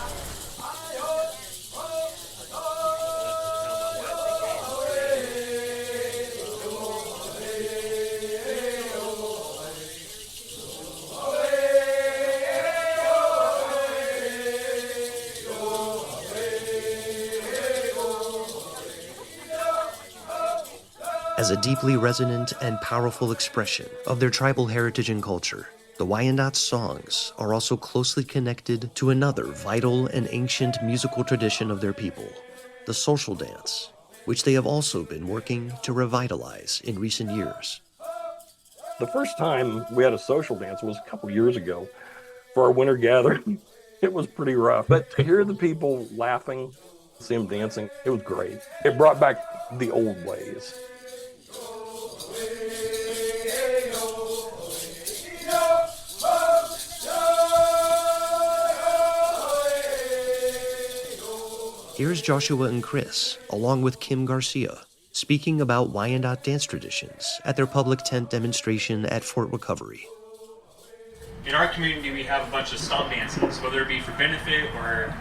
As a deeply resonant and powerful expression of their tribal heritage and culture, the Wyandotte's songs are also closely connected to another vital and ancient musical tradition of their people, the social dance, which they have also been working to revitalize in recent years. The first time we had a social dance was a couple years ago for our winter gathering. It was pretty rough, but to hear the people laughing, see them dancing, it was great. It brought back the old ways. Here's Joshua and Chris, along with Kim Garcia, speaking about Wyandotte dance traditions at their public tent demonstration at Fort Recovery. In our community, we have a bunch of stomp dances, whether it be for benefit or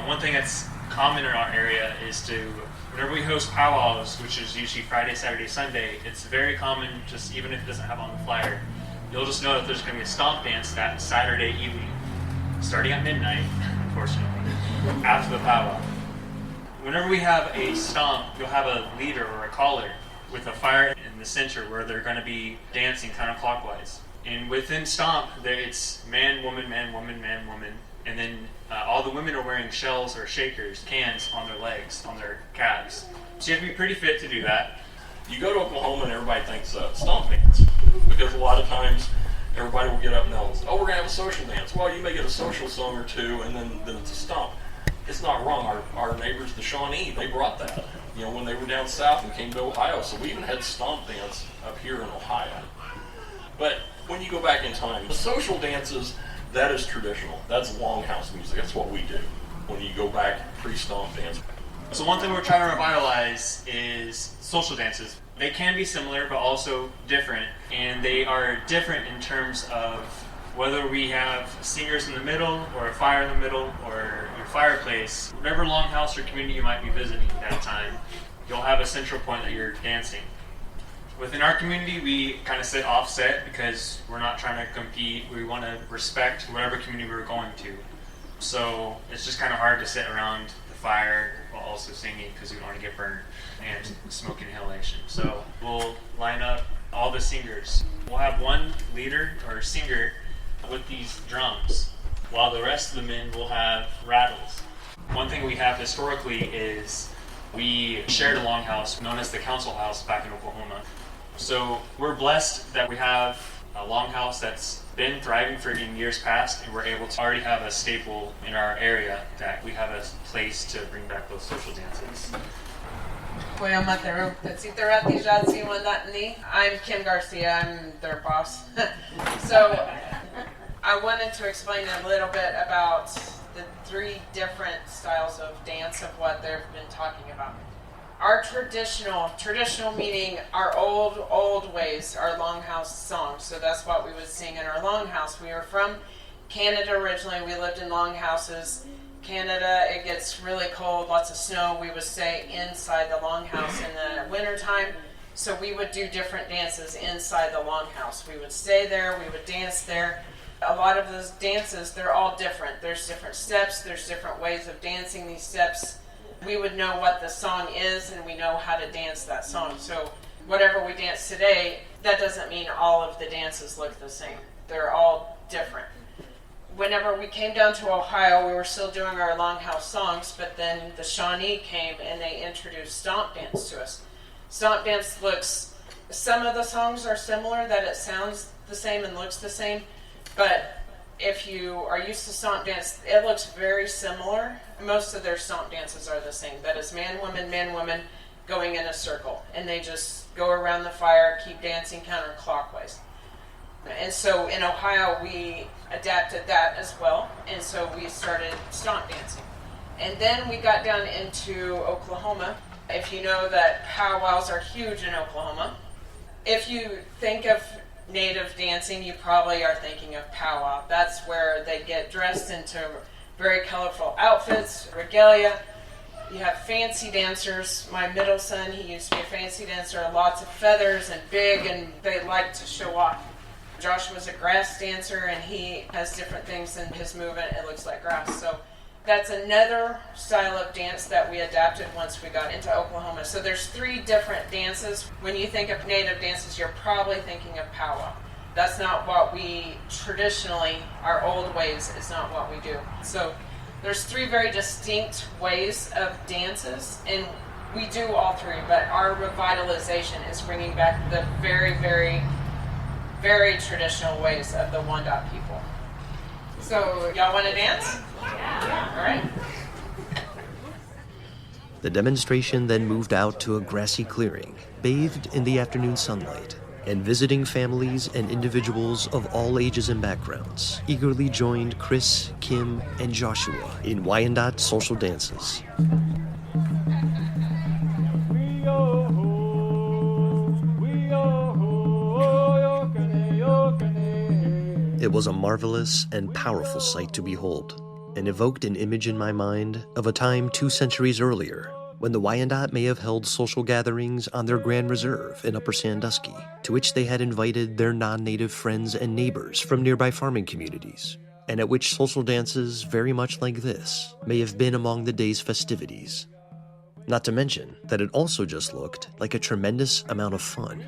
one thing that's common in our area is to, whenever we host powwows, which is usually Friday, Saturday, Sunday, it's very common, just even if it doesn't have on the flyer, you'll just know that there's going to be a stomp dance that Saturday evening, starting at midnight, unfortunately, after the powwow. Whenever we have a stomp, you'll have a leader or a caller with a fire in the center where they're going to be dancing counterclockwise. And within stomp, it's man, woman, man, woman, man, woman. And then all the women are wearing shells or shakers, cans on their legs, on their calves. So you have to be pretty fit to do that. You go to Oklahoma and everybody thinks stomp dance, because a lot of times everybody will get up and they'll, oh, we're going to have a social dance. Well, you may get a social song or two and then it's a stomp. It's not wrong. Our neighbors, the Shawnee, they brought that, when they were down south and came to Ohio. So we even had stomp dance up here in Ohio. But when you go back in time, the social dances, that is traditional. That's longhouse music. That's what we do when you go back pre-stomp dance. So one thing we're trying to revitalize is social dances. They can be similar, but also different. And they are different in terms of whether we have singers in the middle or a fire in the middle or your fireplace. Whatever longhouse or community you might be visiting at that time, you'll have a central point that you're dancing. Within our community, we kind of sit offset because we're not trying to compete. We want to respect whatever community we're going to. So it's just kind of hard to sit around the fire while also singing because we don't want to get burned and smoke inhalation. So we'll line up all the singers. We'll have one leader or singer with these drums, while the rest of the men will have rattles. One thing we have historically is we shared a longhouse known as the Council House back in Oklahoma. So we're blessed that we have a longhouse that's been thriving for in years past, and we're able to already have a staple in our area that we have a place to bring back those social dances. I'm Kim Garcia, I'm their boss. So I wanted to explain a little bit about the three different styles of dance of what they've been talking about. Our traditional meaning our old ways, our longhouse songs. So that's what we would sing in our longhouse. We were from Canada originally. We lived in longhouses. Canada, it gets really cold, lots of snow. We would stay inside the longhouse in the wintertime. So we would do different dances inside the longhouse. We would stay there, we would dance there. A lot of those dances, they're all different. There's different steps, there's different ways of dancing these steps. We would know what the song is and we know how to dance that song. So whatever we dance today, that doesn't mean all of the dances look the same. They're all different. Whenever we came down to Ohio, we were still doing our longhouse songs, but then the Shawnee came and they introduced stomp dance to us. Stomp dance looks, some of the songs are similar, that it sounds the same and looks the same, but if you are used to stomp dance, it looks very similar. Most of their stomp dances are the same. That is man, woman, going in a circle. And they just go around the fire, keep dancing counterclockwise. And so in Ohio, we adapted that as well. And so we started stomp dancing. And then we got down into Oklahoma. If you know that powwows are huge in Oklahoma, if you think of Native dancing, you probably are thinking of powwow. That's where they get dressed into very colorful outfits, regalia. You have fancy dancers. My middle son, he used to be a fancy dancer, lots of feathers and big, and they like to show off. Josh was a grass dancer, and he has different things in his movement. It looks like grass. So that's another style of dance that we adapted once we got into Oklahoma. So there's 3 different dances. When you think of Native dances, you're probably thinking of powwow. That's not what we traditionally, our old ways is not what we do. So there's 3 very distinct ways of dances, and we do all 3, but our revitalization is bringing back the very, very, very traditional ways of the Wyandotte people. So y'all want to dance? Yeah. All right. The demonstration then moved out to a grassy clearing, bathed in the afternoon sunlight, and visiting families and individuals of all ages and backgrounds eagerly joined Chris, Kim, and Joshua in Wyandotte social dances. It was a marvelous and powerful sight to behold, and evoked an image in my mind of a time 2 centuries earlier, when the Wyandotte may have held social gatherings on their Grand Reserve in Upper Sandusky, to which they had invited their non-native friends and neighbors from nearby farming communities, and at which social dances very much like this may have been among the day's festivities. Not to mention that it also just looked like a tremendous amount of fun.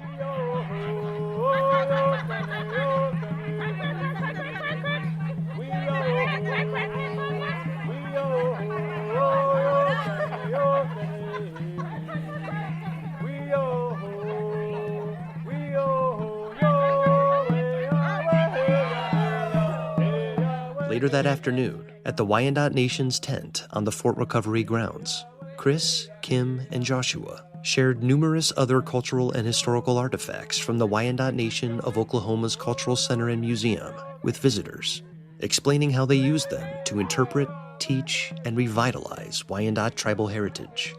Later that afternoon, at the Wyandotte Nation's tent on the Fort Recovery grounds, Chris, Kim, and Joshua shared numerous other cultural and historical artifacts from the Wyandotte Nation of Oklahoma's Cultural Center and Museum with visitors, explaining how they used them to interpret, teach, and revitalize Wyandotte tribal heritage.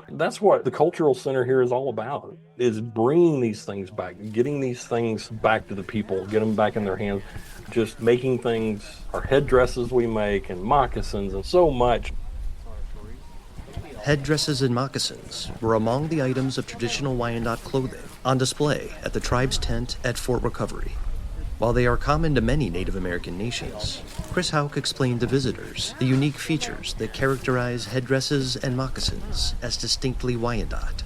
That's what the Cultural Center here is all about, is bringing these things back, getting these things back to the people, get them back in their hands, just making things, our headdresses we make, and moccasins, and so much. Headdresses and moccasins were among the items of traditional Wyandotte clothing on display at the tribe's tent at Fort Recovery. While they are common to many Native American nations, Chris Houck explained to visitors the unique features that characterize headdresses and moccasins as distinctly Wyandotte.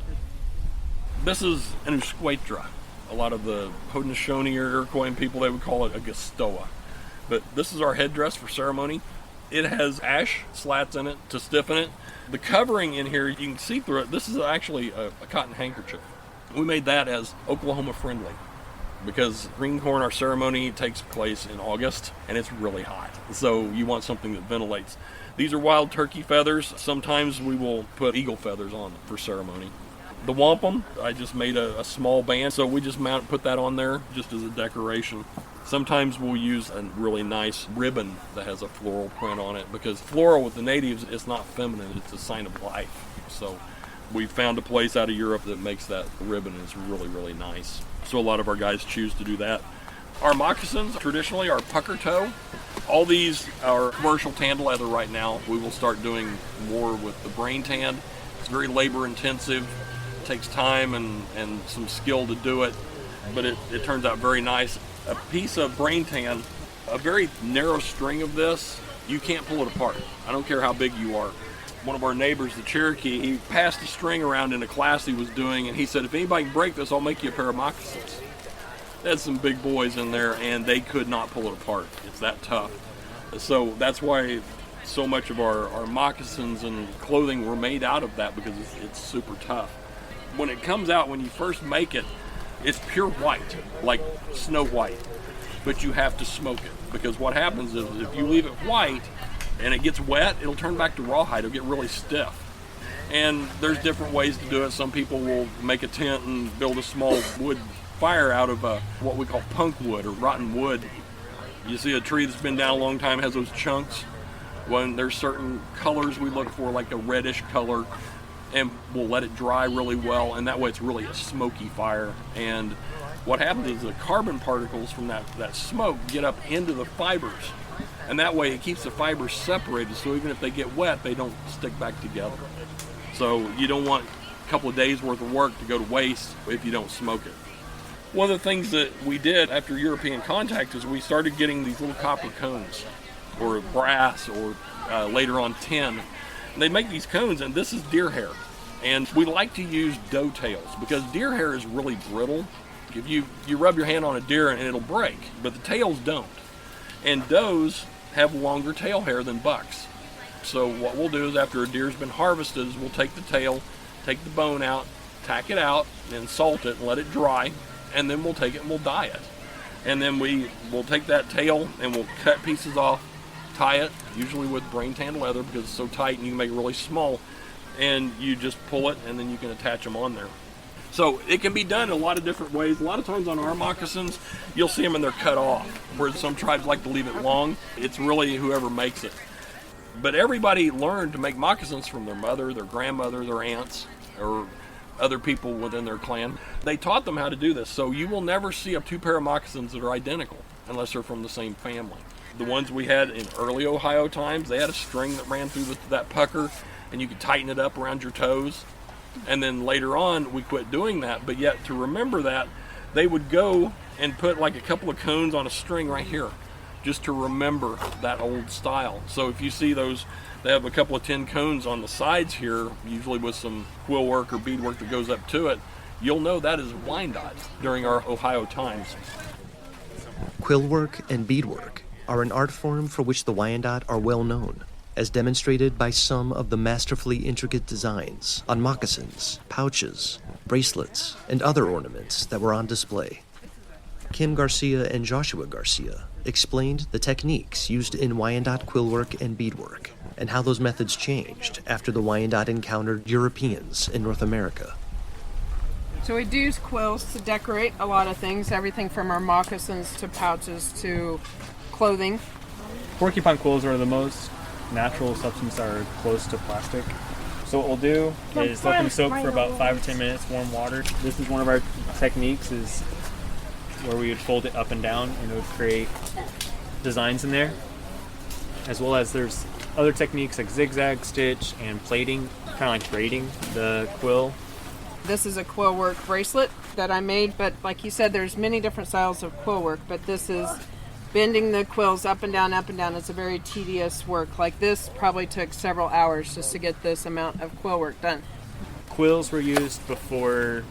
This is an Usquetra. A lot of the Haudenosaunee or Iroquois people, they would call it a Gastoa. But this is our headdress for ceremony. It has ash slats in it to stiffen it. The covering in here, you can see through it. This is actually a cotton handkerchief. We made that as Oklahoma friendly because green corn, our ceremony takes place in August and it's really hot. So you want something that ventilates. These are wild turkey feathers. Sometimes we will put eagle feathers on for ceremony. The wampum, I just made a small band, so we just put that on there just as a decoration. Sometimes we'll use a really nice ribbon that has a floral print on it because floral with the natives is not feminine, it's a sign of life. So We found a place out of Europe that makes that ribbon, and it's really, really nice. So a lot of our guys choose to do that. Our moccasins traditionally are pucker toe. All these are commercial tanned leather right now. We will start doing more with the brain tanned. It's very labor intensive. It takes time and some skill to do it, but it turns out very nice. A piece of brain tan, a very narrow string of this, you can't pull it apart. I don't care how big you are. One of our neighbors, the Cherokee, he passed a string around in a class he was doing, and he said, if anybody can break this, I'll make you a pair of moccasins. They had some big boys in there, and they could not pull it apart. It's that tough. So that's why so much of our moccasins and clothing were made out of that, because it's super tough. When it comes out, when you first make it, it's pure white, like snow white. But you have to smoke it, because what happens is if you leave it white and it gets wet, it'll turn back to rawhide. It'll get really stiff. And there's different ways to do it. Some people will make a tent and build a small wood fire out of what we call punk wood or rotten wood. You see a tree that's been down a long time has those chunks. When there's certain colors we look for, like a reddish color, and we'll let it dry really well, and that way it's really a smoky fire. And what happens is the carbon particles from that smoke get up into the fibers, and that way it keeps the fibers separated, so even if they get wet, they don't stick back together. So you don't want a couple of days worth of work to go to waste if you don't smoke it. One of the things that we did after European contact is we started getting these little copper cones, or brass, or later on tin. And they make these cones, and this is deer hair. And we like to use doe tails, because deer hair is really brittle. If you rub your hand on a deer and it'll break, but the tails don't. And does have longer tail hair than bucks. So what we'll do is after a deer's been harvested is we'll take the tail, take the bone out, tack it out, and salt it and let it dry. And then we'll take it and we'll dye it. And then we'll take that tail and we'll cut pieces off, tie it, usually with brain tan leather because it's so tight and you can make it really small. And you just pull it and then you can attach them on there. So it can be done in a lot of different ways. A lot of times on our moccasins, you'll see them and they're cut off. Whereas some tribes like to leave it long. It's really whoever makes it. But everybody learned to make moccasins from their mother, their grandmother, their aunts, or other people within their clan. They taught them how to do this. So you will never see a two pair of moccasins that are identical unless they're from the same family. The ones we had in early Ohio times, they had a string that ran through that pucker and you could tighten it up around your toes. And then later on, we quit doing that. But yet, to remember that, they would go and put like a couple of cones on a string right here, just to remember that old style. So if you see those, they have a couple of tin cones on the sides here, usually with some quill work or bead work that goes up to it, you'll know that is Wyandotte during our Ohio times. Quill work and beadwork are an art form for which the Wyandotte are well known, as demonstrated by some of the masterfully intricate designs on moccasins, pouches, bracelets, and other ornaments that were on display. Kim Garcia and Joshua Garcia explained the techniques used in Wyandotte quillwork and beadwork, and how those methods changed after the Wyandotte encountered Europeans in North America. So we do use quills to decorate a lot of things, everything from our moccasins to pouches to clothing. Porcupine quills are the most natural substance that are close to plastic. So what we'll do is let them soak for about 5 or 10 minutes, warm water. This is one of our techniques, is where we would fold it up and down and it would create designs in there. As well as there's other techniques like zigzag stitch and plating, kind of like braiding the quill. This is a quill work bracelet that I made, but like you said, there's many different styles of quill work, but this is bending the quills up and down, up and down. It's a very tedious work. Like this probably took several hours just to get this amount of quill work done. Quills were used before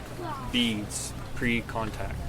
beads, pre-contact.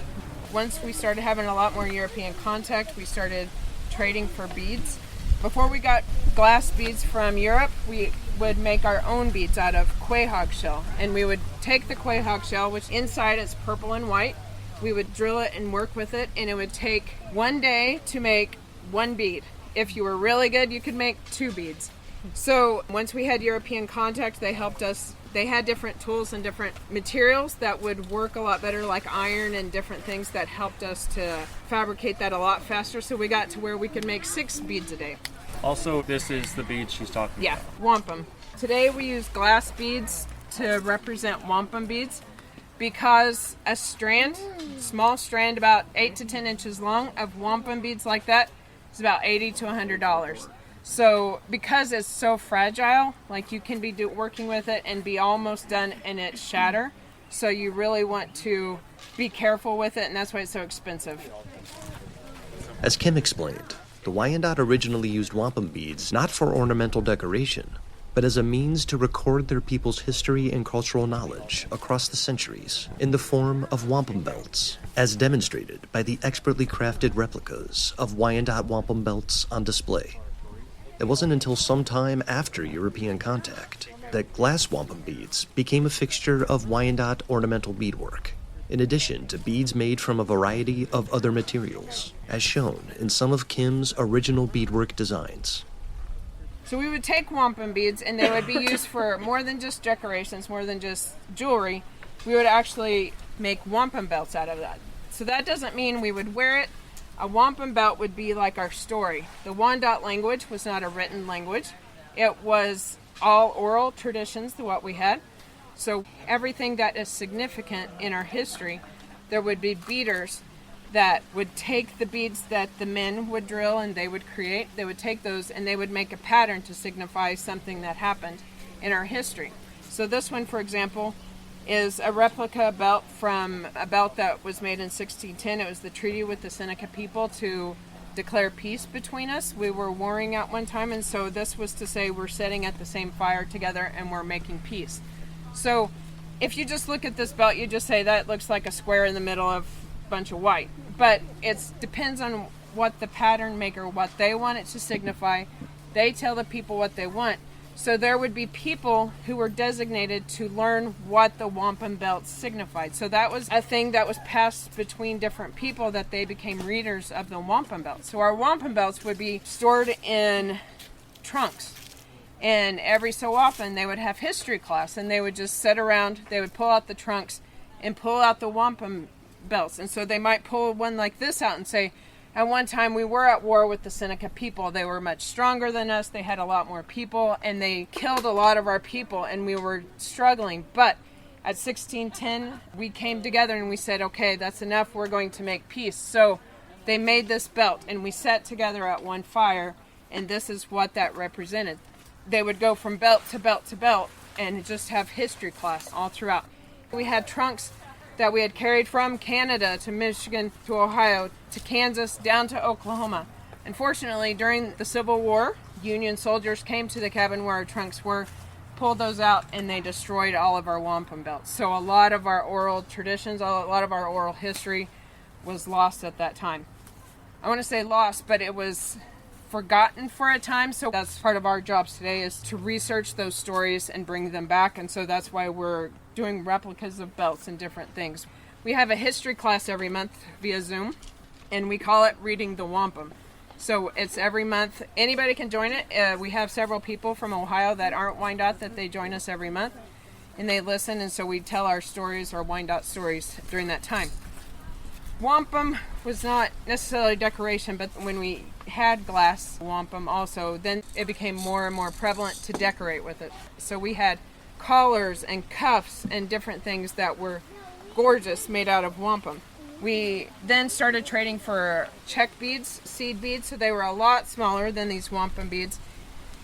Once we started having a lot more European contact, we started trading for beads. Before we got glass beads from Europe, we would make our own beads out of quahog shell. And we would take the quahog shell, which inside is purple and white. We would drill it and work with it, and it would take 1 day to make 1 bead. If you were really good, you could make 2 beads. So once we had European contact, they helped us. They had different tools and different materials that would work a lot better, like iron and different things that helped us to fabricate that a lot faster. So we got to where we could make 6 beads a day. Also, this is the bead she's talking about. Yeah, wampum. Today we use glass beads to represent wampum beads because a strand, small strand about 8 to 10 inches long of wampum beads like that is about $80 to $100. So because it's so fragile, like you can be working with it and be almost done and it shatter. So you really want to be careful with it, and that's why it's so expensive. As Kim explained, the Wyandotte originally used wampum beads not for ornamental decoration, but as a means to record their people's history and cultural knowledge across the centuries in the form of wampum belts, as demonstrated by the expertly crafted replicas of Wyandotte wampum belts on display. It wasn't until some time after European contact that glass wampum beads became a fixture of Wyandotte ornamental beadwork, in addition to beads made from a variety of other materials, as shown in some of Kim's original beadwork designs. So we would take wampum beads, and they would be used for more than just decorations, more than just jewelry. We would actually make wampum belts out of that. So that doesn't mean we would wear it. A wampum belt would be like our story. The Wyandotte language was not a written language. It was all oral traditions, what we had. So everything that is significant in our history, there would be beaders that would take the beads that the men would drill and they would create. They would take those and they would make a pattern to signify something that happened in our history. So this one, for example, is a replica belt from a belt that was made in 1610. It was the treaty with the Seneca people to declare peace between us. We were warring at one time, and so this was to say we're sitting at the same fire together and we're making peace. So if you just look at this belt, you just say that looks like a square in the middle of a bunch of white. But it depends on what the pattern maker, what they want it to signify. They tell the people what they want. So there would be people who were designated to learn what the wampum belts signified. So that was a thing that was passed between different people, that they became readers of the wampum belts. So our wampum belts would be stored in trunks. And every so often they would have history class, and they would just sit around, they would pull out the trunks and pull out the wampum belts. And so they might pull one like this out and say, at one time we were at war with the Seneca people. They were much stronger than us. They had a lot more people, and they killed a lot of our people, and we were struggling. But at 1610, we came together and we said, okay, that's enough. We're going to make peace. So they made this belt, and we sat together at one fire, and this is what that represented. They would go from belt to belt to belt and just have history class all throughout. We had trunks that we had carried from Canada to Michigan to Ohio to Kansas down to Oklahoma. Unfortunately, during the Civil War, Union soldiers came to the cabin where our trunks were, pulled those out, and they destroyed all of our wampum belts. So a lot of our oral traditions, a lot of our oral history was lost at that time. I want to say lost, but it was forgotten for a time. So that's part of our jobs today, is to research those stories and bring them back. And so that's why we're doing replicas of belts and different things. We have a history class every month via Zoom, and we call it Reading the Wampum. So it's every month. Anybody can join it. We have several people from Ohio that aren't Wyandotte that they join us every month, and they listen, and so we tell our stories, our Wyandotte stories during that time. Wampum was not necessarily decoration, but when we had glass wampum also, then it became more and more prevalent to decorate with it. So we had collars and cuffs and different things that were gorgeous made out of wampum. We then started trading for check beads, seed beads, so they were a lot smaller than these wampum beads.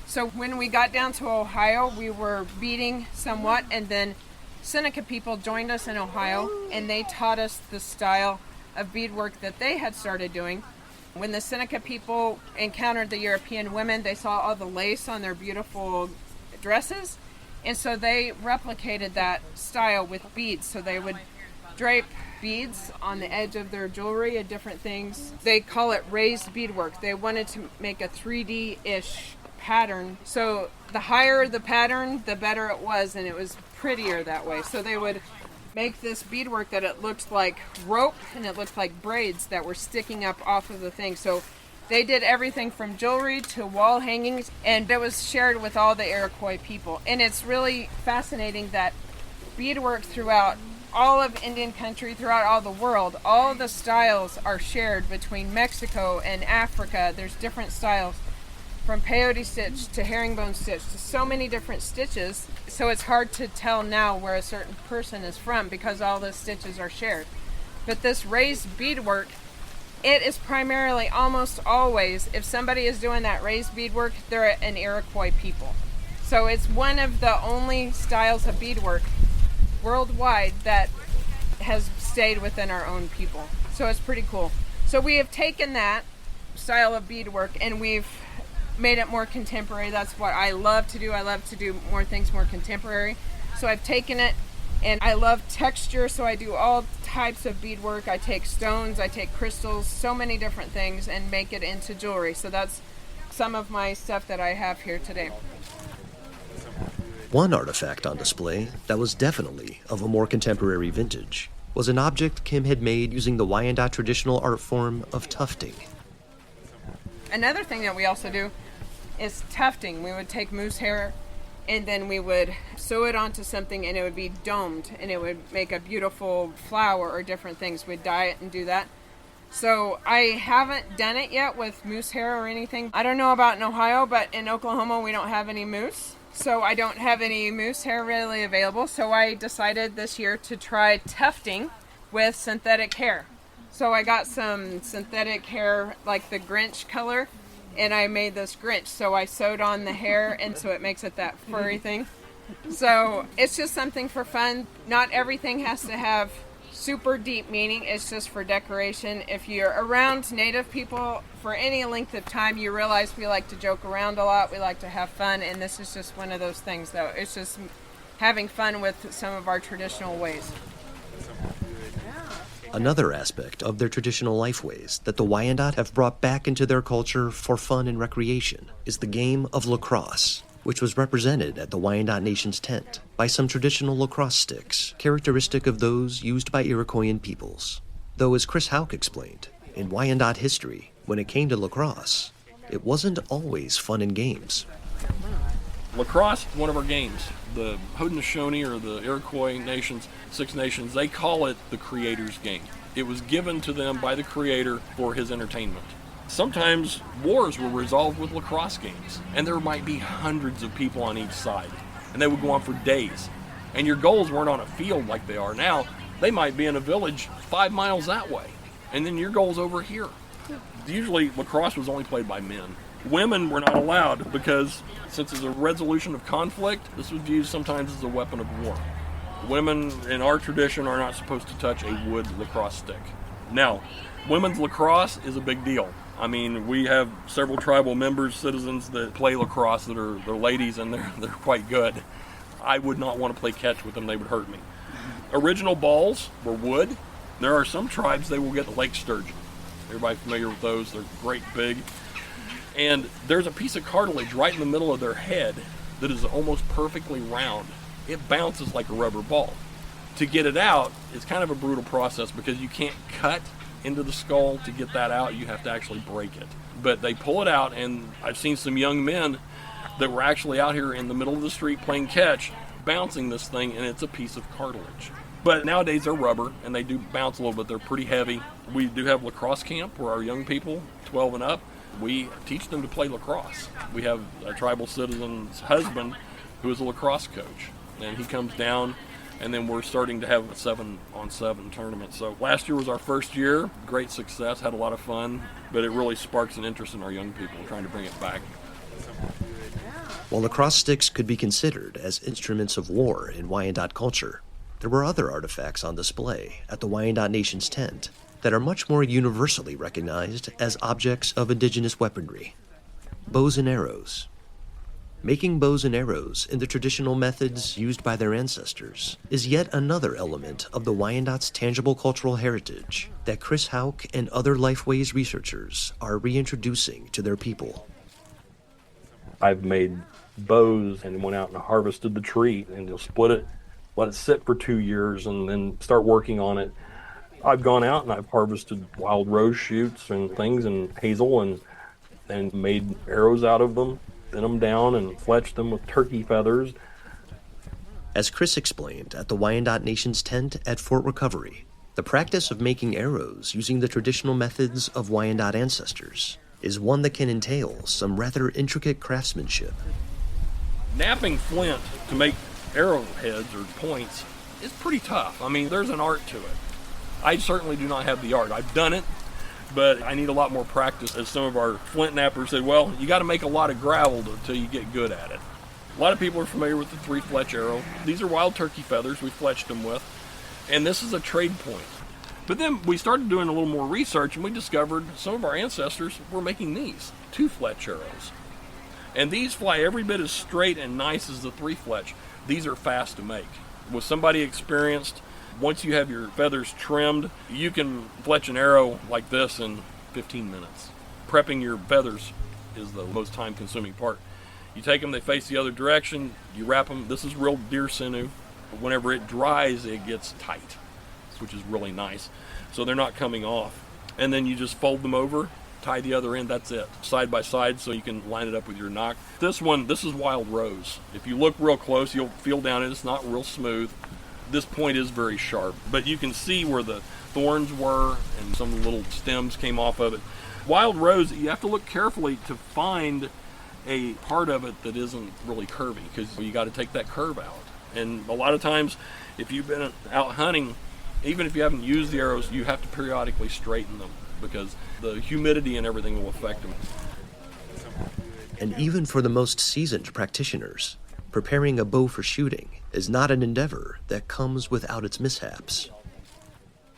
So when we got down to Ohio, we were beading somewhat, and then Seneca people joined us in Ohio, and they taught us the style of beadwork that they had started doing. When the Seneca people encountered the European women, they saw all the lace on their beautiful dresses, and so they replicated that style with beads. So they would drape beads on the edge of their jewelry and different things. They call it raised beadwork. They wanted to make a 3D-ish pattern. So the higher the pattern, the better it was, and it was prettier that way. So they would make this beadwork that it looked like rope and it looked like braids that were sticking up off of the thing. So they did everything from jewelry to wall hangings, and it was shared with all the Iroquois people. And it's really fascinating that beadwork throughout all of Indian country, throughout all the world, all the styles are shared between Mexico and Africa. There's different styles. from peyote stitch to herringbone stitch to so many different stitches. So it's hard to tell now where a certain person is from because all the stitches are shared. But this raised beadwork, it is primarily almost always, if somebody is doing that raised beadwork, they're an Iroquois people. So it's one of the only styles of beadwork worldwide that has stayed within our own people. So it's pretty cool. So we have taken that style of beadwork and we've made it more contemporary. That's what I love to do. I love to do more things more contemporary. So I've taken it, and I love texture, so I do all types of beadwork. I take stones, I take crystals, so many different things, and make it into jewelry. So that's some of my stuff that I have here today. One artifact on display that was definitely of a more contemporary vintage was an object Kim had made using the Wyandotte traditional art form of tufting. Another thing that we also do is tufting. We would take moose hair and then we would sew it onto something and it would be domed and it would make a beautiful flower or different things. We'd dye it and do that. So I haven't done it yet with moose hair or anything. I don't know about in Ohio, but in Oklahoma we don't have any moose. So I don't have any moose hair readily available. So I decided this year to try tufting with synthetic hair. So I got some synthetic hair like the Grinch color and I made this Grinch. So I sewed on the hair and so it makes it that furry thing. So it's just something for fun. Not everything has to have super deep meaning. It's just for decoration. If you're around Native people for any length of time, you realize we like to joke around a lot. We like to have fun, and this is just one of those things, though. It's just having fun with some of our traditional ways. Another aspect of their traditional lifeways that the Wyandotte have brought back into their culture for fun and recreation is the game of lacrosse, which was represented at the Wyandotte Nation's tent by some traditional lacrosse sticks, characteristic of those used by Iroquoian peoples. Though, as Chris Houck explained, in Wyandotte history, when it came to lacrosse, it wasn't always fun and games. Lacrosse is one of our games. The Haudenosaunee, or the Iroquois nations, Six Nations, they call it the Creator's game. It was given to them by the Creator for his entertainment. Sometimes wars were resolved with lacrosse games, and there might be hundreds of people on each side, and they would go on for days. And your goals weren't on a field like they are now. They might be in a village 5 miles that way, and then your goal's over here. Usually lacrosse was only played by men. Women were not allowed because, since it's a resolution of conflict, this was used sometimes as a weapon of war. Women in our tradition are not supposed to touch a wood lacrosse stick. Now, women's lacrosse is a big deal. I mean, we have several tribal members, citizens that play lacrosse that are they're ladies, and they're quite good. I would not want to play catch with them. They would hurt me. Original balls were wood. There are some tribes they will get the lake sturgeon. Everybody familiar with those? They're great big. And there's a piece of cartilage right in the middle of their head that is almost perfectly round. It bounces like a rubber ball. To get it out is kind of a brutal process because you can't cut into the skull to get that out. You have to actually break it. But they pull it out, and I've seen some young men that were actually out here in the middle of the street playing catch, bouncing this thing, and it's a piece of cartilage. But nowadays they're rubber, and they do bounce a little bit. They're pretty heavy. We do have lacrosse camp where our young people, 12 and up, we teach them to play lacrosse. We have a tribal citizen's husband who is a lacrosse coach, and he comes down, and then we're starting to have a 7-on-7 tournament. So last year was our first year. Great success, had a lot of fun, but it really sparks an interest in our young people, trying to bring it back. While lacrosse sticks could be considered as instruments of war in Wyandotte culture, there were other artifacts on display at the Wyandotte Nation's tent that are much more universally recognized as objects of indigenous weaponry. Bows and arrows. Making bows and arrows in the traditional methods used by their ancestors is yet another element of the Wyandotte's tangible cultural heritage that Chris Houck and other Lifeways researchers are reintroducing to their people. I've made bows and went out and harvested the tree, and you'll split it, let it sit for 2 years, and then start working on it. I've gone out and I've harvested wild rose shoots and things and hazel and made arrows out of them, thin them down and fletched them with turkey feathers. As Chris explained at the Wyandotte Nation's tent at Fort Recovery, the practice of making arrows using the traditional methods of Wyandotte ancestors is one that can entail some rather intricate craftsmanship. Knapping flint to make arrowheads or points is pretty tough. I mean, there's an art to it. I certainly do not have the art. I've done it, but I need a lot more practice. As some of our flint knappers said, well, you got to make a lot of gravel until you get good at it. A lot of people are familiar with the 3-fletch arrow. These are wild turkey feathers we fletched them with, and this is a trade point. But then we started doing a little more research, and we discovered some of our ancestors were making these 2-fletch arrows. And these fly every bit as straight and nice as the 3-fletch. These are fast to make. With somebody experienced, once you have your feathers trimmed, you can fletch an arrow like this in 15 minutes. Prepping your feathers is the most time-consuming part. You take them, they face the other direction, you wrap them. This is real deer sinew. Whenever it dries, it gets tight, which is really nice. So they're not coming off. And then you just fold them over, tie the other end, that's it. Side by side so you can line it up with your nock. This is wild rose. If you look real close, you'll feel down it. It's not real smooth. This point is very sharp, but you can see where the thorns were and some little stems came off of it. Wild rose, you have to look carefully to find a part of it that isn't really curvy, because you got to take that curve out. And a lot of times, if you've been out hunting, even if you haven't used the arrows, you have to periodically straighten them because the humidity and everything will affect them. And even for the most seasoned practitioners, preparing a bow for shooting is not an endeavor that comes without its mishaps.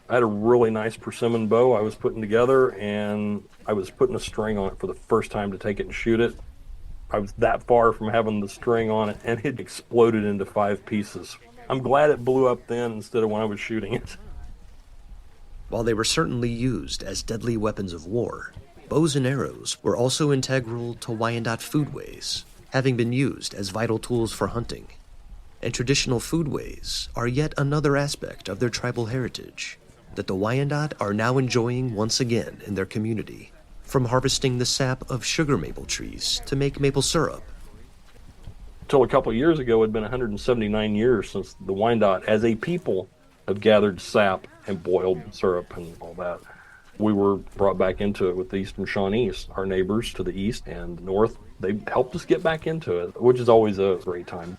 I had a really nice persimmon bow I was putting together, and I was putting a string on it for the first time to take it and shoot it. I was that far from having the string on it, and it exploded into 5 pieces. I'm glad it blew up then instead of when I was shooting it. While they were certainly used as deadly weapons of war, bows and arrows were also integral to Wyandotte foodways, having been used as vital tools for hunting. And traditional foodways are yet another aspect of their tribal heritage that the Wyandotte are now enjoying once again in their community, from harvesting the sap of sugar maple trees to make maple syrup. Until a couple of years ago, it had been 179 years since the Wyandotte, as a people, have gathered sap and boiled syrup and all that. We were brought back into it with the Eastern Shawnees, our neighbors to the east and north. They helped us get back into it, which is always a great time.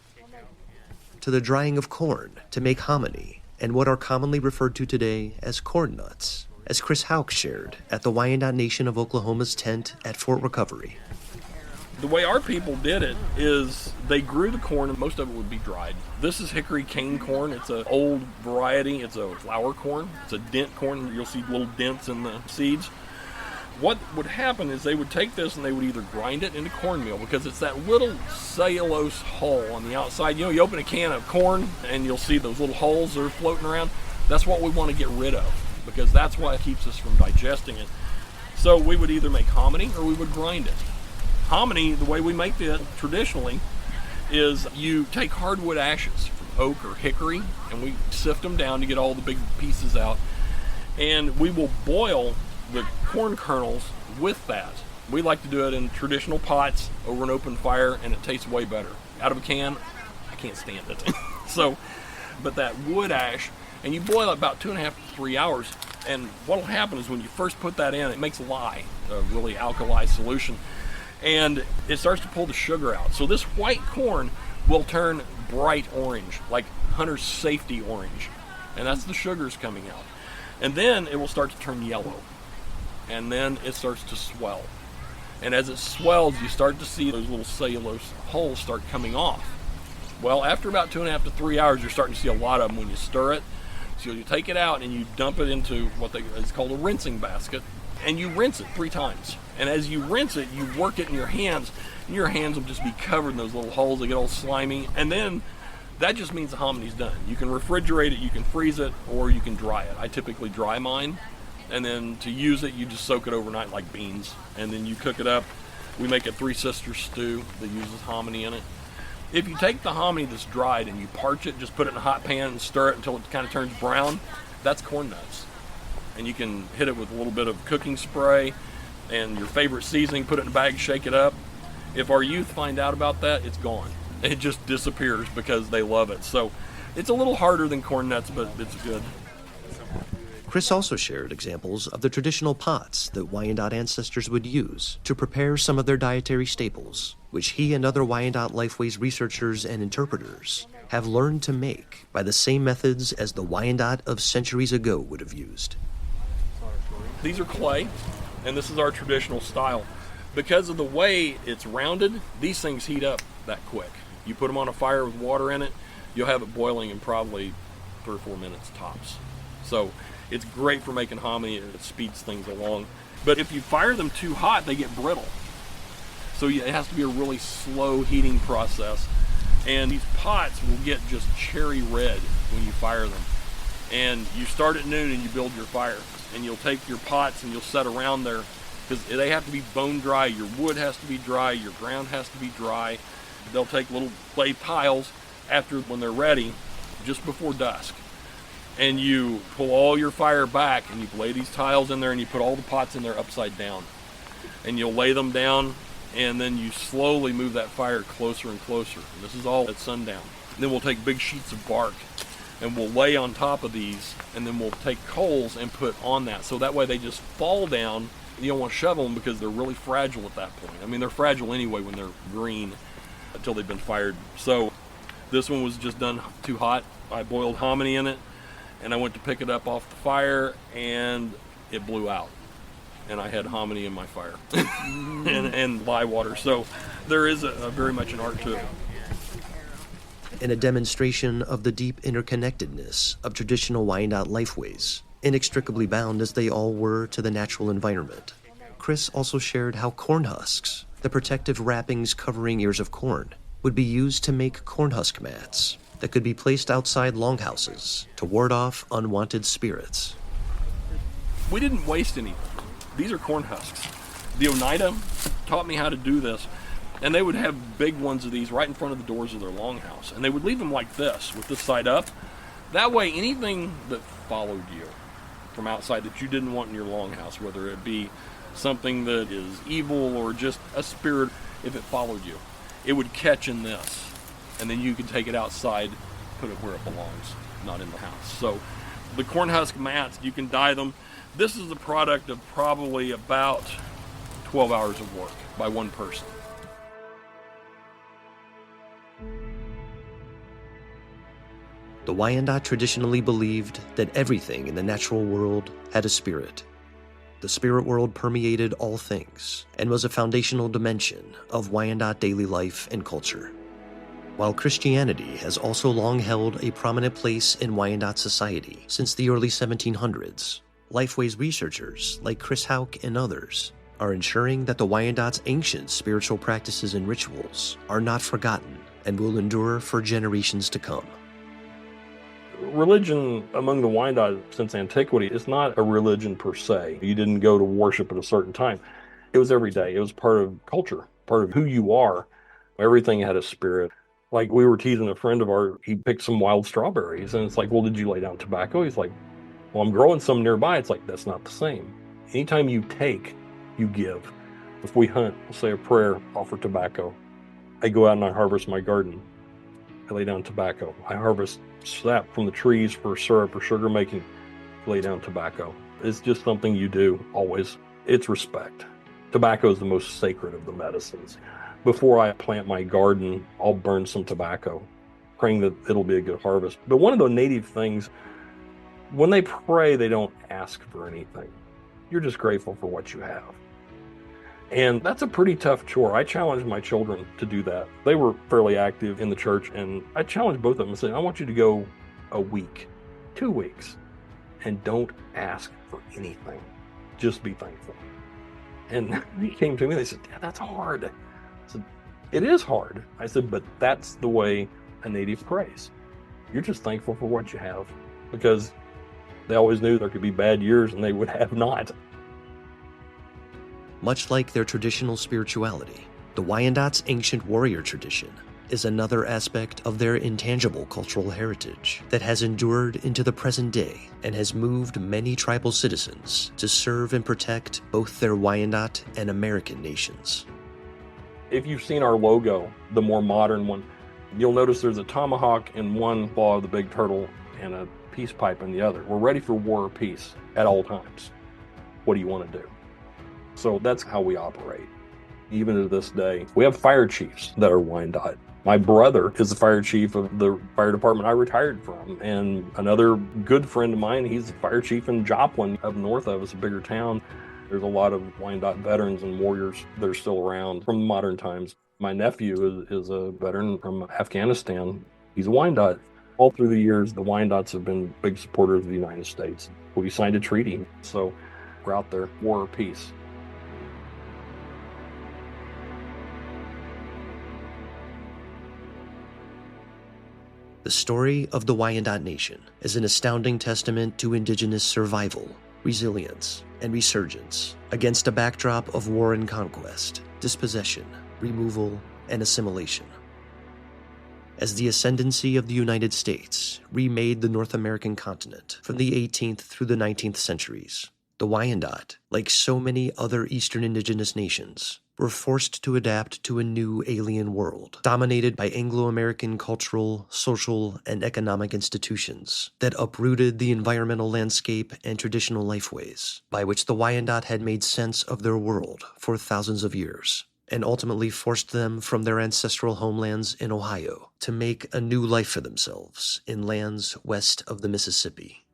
To the drying of corn to make hominy and what are commonly referred to today as corn nuts, as Chris Houck shared at the Wyandotte Nation of Oklahoma's tent at Fort Recovery. The way our people did it is they grew the corn, and most of it would be dried. This is hickory cane corn. It's an old variety. It's a flour corn. It's a dent corn. You'll see little dents in the seeds. What would happen is they would take this and they would either grind it into cornmeal, because it's that little cellulose hull on the outside. You know, you open a can of corn and you'll see those little hulls that are floating around. That's what we want to get rid of, because that's what keeps us from digesting it. So we would either make hominy or we would grind it. Hominy, the way we make it traditionally, is you take hardwood ashes from oak or hickory and we sift them down to get all the big pieces out. And we will boil the corn kernels with that. We like to do it in traditional pots over an open fire, and it tastes way better. Out of a can, I can't stand it. But that wood ash, and you boil it about 2.5 to 3 hours. And what will happen is when you first put that in, it makes lye, a really alkali solution, and it starts to pull the sugar out. So this white corn will turn bright orange, like hunter's safety orange, and that's the sugars coming out. And then it will start to turn yellow, and then it starts to swell. And as it swells, you start to see those little cellulose hulls start coming off. Well, after about 2.5 to 3 hours, you're starting to see a lot of them when you stir it. So you take it out and you dump it into what is called a rinsing basket, and you rinse it 3 times. And as you rinse it, you work it in your hands, and your hands will just be covered in those little holes. They get all slimy, and then that just means the hominy's done. You can refrigerate it, you can freeze it, or you can dry it. I typically dry mine, and then to use it, you just soak it overnight like beans, and then you cook it up. We make a 3 Sisters stew that uses hominy in it. If you take the hominy that's dried and you parch it, just put it in a hot pan and stir it until it kind of turns brown, that's corn nuts. And you can hit it with a little bit of cooking spray and your favorite seasoning, put it in a bag, shake it up. If our youth find out about that, it's gone. It just disappears because they love it. So it's a little harder than corn nuts, but it's good. Chris also shared examples of the traditional pots that Wyandotte ancestors would use to prepare some of their dietary staples, which he and other Wyandotte Lifeways researchers and interpreters have learned to make by the same methods as the Wyandotte of centuries ago would have used. These are clay, and this is our traditional style. Because of the way it's rounded, these things heat up that quick. You put them on a fire with water in it, you'll have it boiling in probably 3 or 4 minutes tops. So it's great for making hominy, it speeds things along. But if you fire them too hot, they get brittle. So it has to be a really slow heating process. And these pots will get just cherry red when you fire them. And you start at noon and you build your fire. And you'll take your pots and you'll set around there, because they have to be bone dry, your wood has to be dry, your ground has to be dry. They'll take little clay tiles after, when they're ready, just before dusk. And you pull all your fire back and you lay these tiles in there and you put all the pots in there upside down. And you'll lay them down and then you slowly move that fire closer and closer. And this is all at sundown. And then we'll take big sheets of bark and we'll lay on top of these, and then we'll take coals and put on that. So that way they just fall down. You don't want to shovel them because they're really fragile at that point. I mean, they're fragile anyway when they're green until they've been fired. So this one was just done too hot. I boiled hominy in it, and I went to pick it up off the fire, and it blew out. And I had hominy in my fire and lye water. So there is a very much an art to it. In a demonstration of the deep interconnectedness of traditional Wyandotte lifeways, inextricably bound as they all were to the natural environment, Chris also shared how corn husks, the protective wrappings covering ears of corn, would be used to make corn husk mats that could be placed outside longhouses to ward off unwanted spirits. We didn't waste anything. These are corn husks. The Oneida taught me how to do this. And they would have big ones of these right in front of the doors of their longhouse. And they would leave them like this, with this side up. That way, anything that followed you from outside that you didn't want in your longhouse, whether it be something that is evil or just a spirit, if it followed you, it would catch in this. And then you could take it outside, put it where it belongs, not in the house. So the corn husk mats, you can dye them. This is the product of probably about 12 hours of work by one person. The Wyandotte traditionally believed that everything in the natural world had a spirit. The spirit world permeated all things and was a foundational dimension of Wyandotte daily life and culture. While Christianity has also long held a prominent place in Wyandotte society since the early 1700s, Lifeways researchers like Chris Hauk and others are ensuring that the Wyandotte's ancient spiritual practices and rituals are not forgotten and will endure for generations to come. Religion among the Wyandotte since antiquity is not a religion per se. You didn't go to worship at a certain time. It was every day. It was part of culture, part of who you are. Everything had a spirit. Like we were teasing a friend of ours, he picked some wild strawberries, and it's like, well, did you lay down tobacco? He's like, well, I'm growing some nearby. It's like, that's not the same. Anytime you take, you give. If we hunt, we'll say a prayer, offer tobacco. I go out and I harvest my garden. I lay down tobacco. I harvest sap from the trees for syrup or sugar making. Lay down tobacco. It's just something you do always. It's respect. Tobacco is the most sacred of the medicines. Before I plant my garden, I'll burn some tobacco, praying that it'll be a good harvest. But one of the native things, when they pray, they don't ask for anything. You're just grateful for what you have. And that's a pretty tough chore. I challenged my children to do that. They were fairly active in the church, and I challenged both of them and said, I want you to go a week, 2 weeks, and don't ask for anything. Just be thankful. And they came to me, they said, Dad, that's hard. I said, it is hard. I said, but that's the way a native prays. You're just thankful for what you have, because they always knew there could be bad years and they would have not. Much like their traditional spirituality, the Wyandotte's ancient warrior tradition is another aspect of their intangible cultural heritage that has endured into the present day and has moved many tribal citizens to serve and protect both their Wyandotte and American nations. If you've seen our logo, the more modern one, you'll notice there's a tomahawk in one paw of the big turtle and a peace pipe in the other. We're ready for war or peace at all times. What do you want to do? So that's how we operate. Even to this day, we have fire chiefs that are Wyandotte. My brother is the fire chief of the fire department I retired from. And another good friend of mine, he's the fire chief in Joplin, up north of us, a bigger town. There's a lot of Wyandotte veterans and warriors that are still around from modern times. My nephew is a veteran from Afghanistan. He's a Wyandotte. All through the years, the Wyandottes have been big supporters of the United States. We signed a treaty, so we're out there, war or peace. The story of the Wyandotte Nation is an astounding testament to indigenous survival, resilience, and resurgence against a backdrop of war and conquest, dispossession, removal, and assimilation. As the ascendancy of the United States remade the North American continent from the 18th through the 19th centuries, the Wyandotte, like so many other Eastern indigenous nations, were forced to adapt to a new alien world, dominated by Anglo-American cultural, social, and economic institutions that uprooted the environmental landscape and traditional lifeways by which the Wyandotte had made sense of their world for thousands of years, and ultimately forced them from their ancestral homelands in Ohio to make a new life for themselves in lands west of the Mississippi.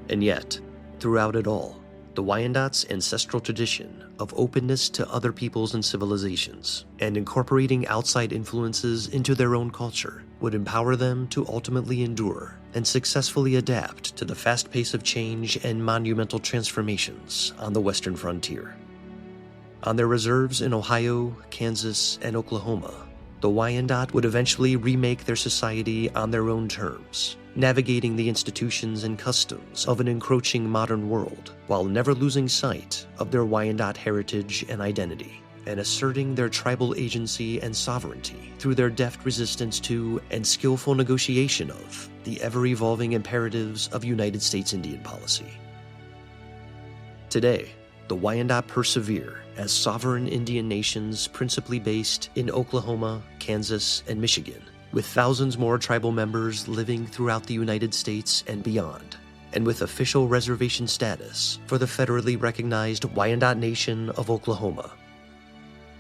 And yet, throughout it all, the Wyandotte's ancestral tradition of openness to other peoples and civilizations and incorporating outside influences into their own culture would empower them to ultimately endure and successfully adapt to the fast pace of change and monumental transformations on the western frontier. On their reserves in Ohio, Kansas, and Oklahoma, the Wyandotte would eventually remake their society on their own terms, navigating the institutions and customs of an encroaching modern world while never losing sight of their Wyandotte heritage and identity, and asserting their tribal agency and sovereignty through their deft resistance to and skillful negotiation of the ever-evolving imperatives of United States Indian policy. Today, the Wyandotte persevere as sovereign Indian nations principally based in Oklahoma, Kansas, and Michigan, with thousands more tribal members living throughout the United States and beyond, and with official reservation status for the federally recognized Wyandotte Nation of Oklahoma.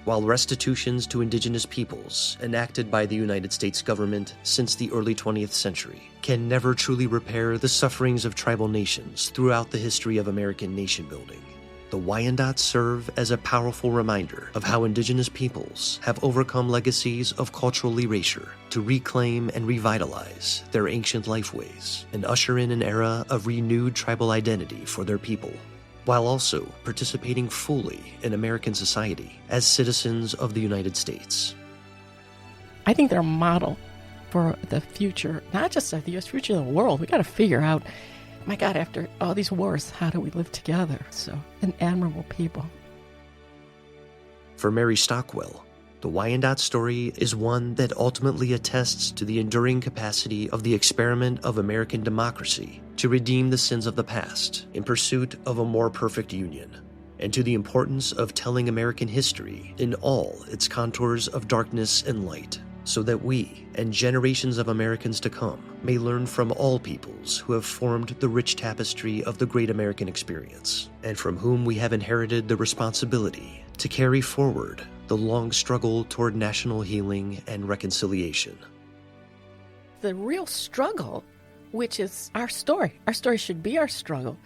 While restitutions to indigenous peoples enacted by the United States government since the early 20th century can never truly repair the sufferings of tribal nations throughout the history of American nation building, the Wyandotte serve as a powerful reminder of how indigenous peoples have overcome legacies of cultural erasure to reclaim and revitalize their ancient lifeways and usher in an era of renewed tribal identity for their people, while also participating fully in American society as citizens of the United States. I think they're a model for the future, not just of the U.S., future of the world. We got to figure out, my God, after all these wars, how do we live together? So, an admirable people. For Mary Stockwell, the Wyandotte story is one that ultimately attests to the enduring capacity of the experiment of American democracy to redeem the sins of the past in pursuit of a more perfect union, and to the importance of telling American history in all its contours of darkness and light, so that we and generations of Americans to come may learn from all peoples who have formed the rich tapestry of the great American experience, and from whom we have inherited the responsibility to carry forward the long struggle toward national healing and reconciliation. The real struggle, which is our story should be our struggle.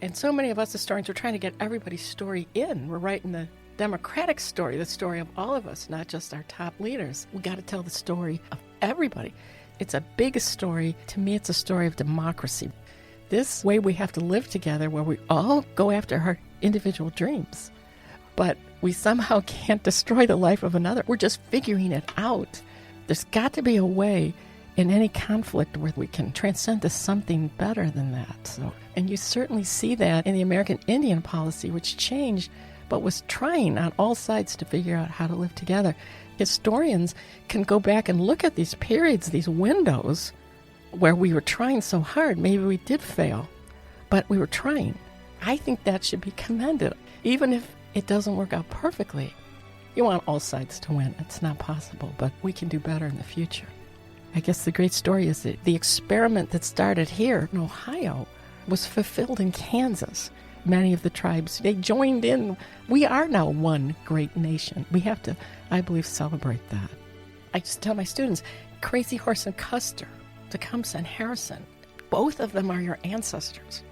And so many of us historians are trying to get everybody's story in. We're writing the democratic story, the story of all of us, not just our top leaders. We got to tell the story of everybody. It's a big story. To me, it's a story of democracy. This way we have to live together where we all go after our individual dreams, but we somehow can't destroy the life of another. We're just figuring it out. There's got to be a way in any conflict where we can transcend to something better than that. So, and you certainly see that in the American Indian policy, which changed but was trying on all sides to figure out how to live together. Historians can go back and look at these periods, these windows, where we were trying so hard. Maybe we did fail, but we were trying. I think that should be commended. Even if it doesn't work out perfectly, you want all sides to win. It's not possible, but we can do better in the future. I guess the great story is that the experiment that started here in Ohio was fulfilled in Kansas. Many of the tribes, they joined in. We are now one great nation. We have to, I believe, celebrate that. I just tell my students, Crazy Horse and Custer, Tecumseh and Harrison, both of them are your ancestors.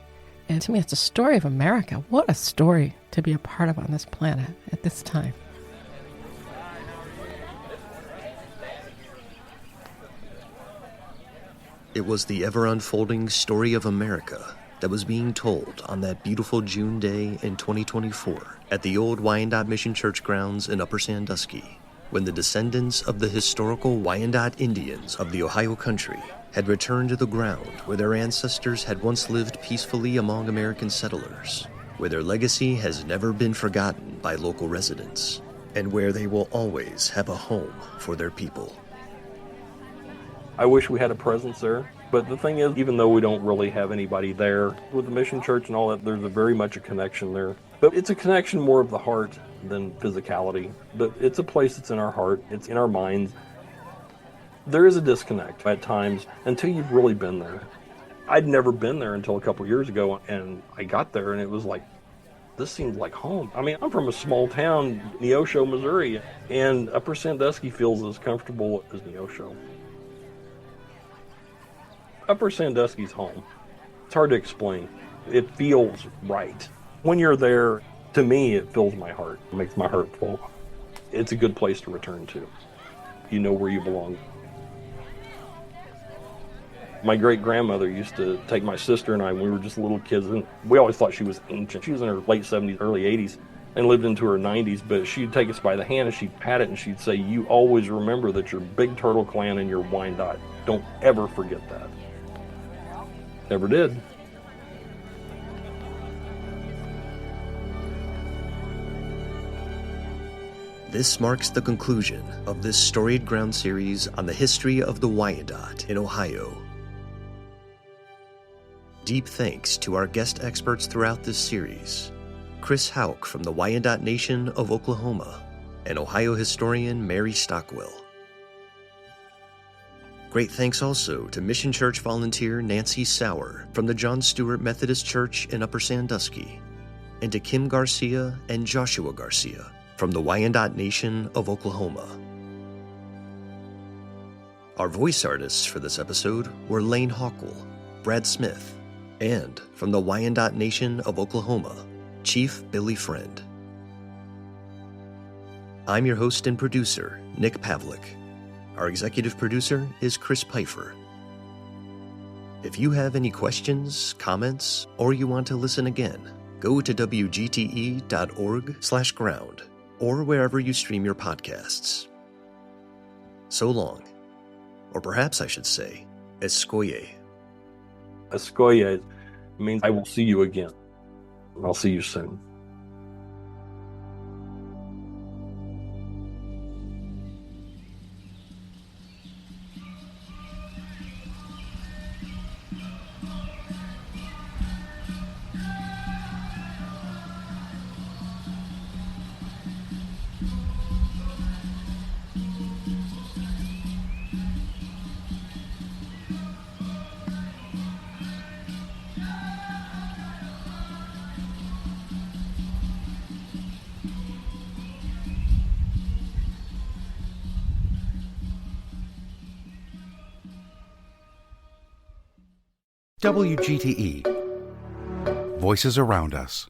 And to me, it's a story of America. What a story to be a part of on this planet at this time. It was the ever-unfolding story of America that was being told on that beautiful June day in 2024 at the old Wyandotte Mission Church grounds in Upper Sandusky, when the descendants of the historical Wyandotte Indians of the Ohio country had returned to the ground where their ancestors had once lived peacefully among American settlers, where their legacy has never been forgotten by local residents, and where they will always have a home for their people. I wish we had a presence there, but the thing is, even though we don't really have anybody there, with the mission church and all that, there's very much a connection there. But it's a connection more of the heart than physicality. But it's a place that's in our heart, it's in our minds. There is a disconnect at times until you've really been there. I'd never been there until a couple years ago, and I got there and it was like, this seems like home. I mean, I'm from a small town, Neosho, Missouri, and Upper Sandusky feels as comfortable as Neosho. Upper Sandusky's home. It's hard to explain. It feels right. When you're there, to me, it fills my heart. It makes my heart full. It's a good place to return to. You know where you belong. My great-grandmother used to take my sister and I when we were just little kids, and we always thought she was ancient. She was in her late 70s, early 80s, and lived into her 90s, but she'd take us by the hand and she'd pat it and she'd say, you always remember that you're Big Turtle Clan and you're Wyandotte. Don't ever forget that. Never did. This marks the conclusion of this Storied Ground series on the history of the Wyandotte in Ohio. Deep thanks to our guest experts throughout this series, Chris Houck from the Wyandotte Nation of Oklahoma and Ohio historian Mary Stockwell. Great thanks also to Mission Church volunteer Nancy Sauer from the John Stewart Methodist Church in Upper Sandusky, and to Kim Garcia and Joshua Garcia from the Wyandotte Nation of Oklahoma. Our voice artists for this episode were Lane Hawkwell, Brad Smith, and from the Wyandotte Nation of Oklahoma, Chief Billy Friend. I'm your host and producer, Nick Pavlik. Our executive producer is Chris Pfeiffer. If you have any questions, comments, or you want to listen again, go to wgte.org/ground or wherever you stream your podcasts. So long. Or perhaps I should say, Eskoye. Eskoye means I will see you again. I'll see you soon. WGTE. Voices around us.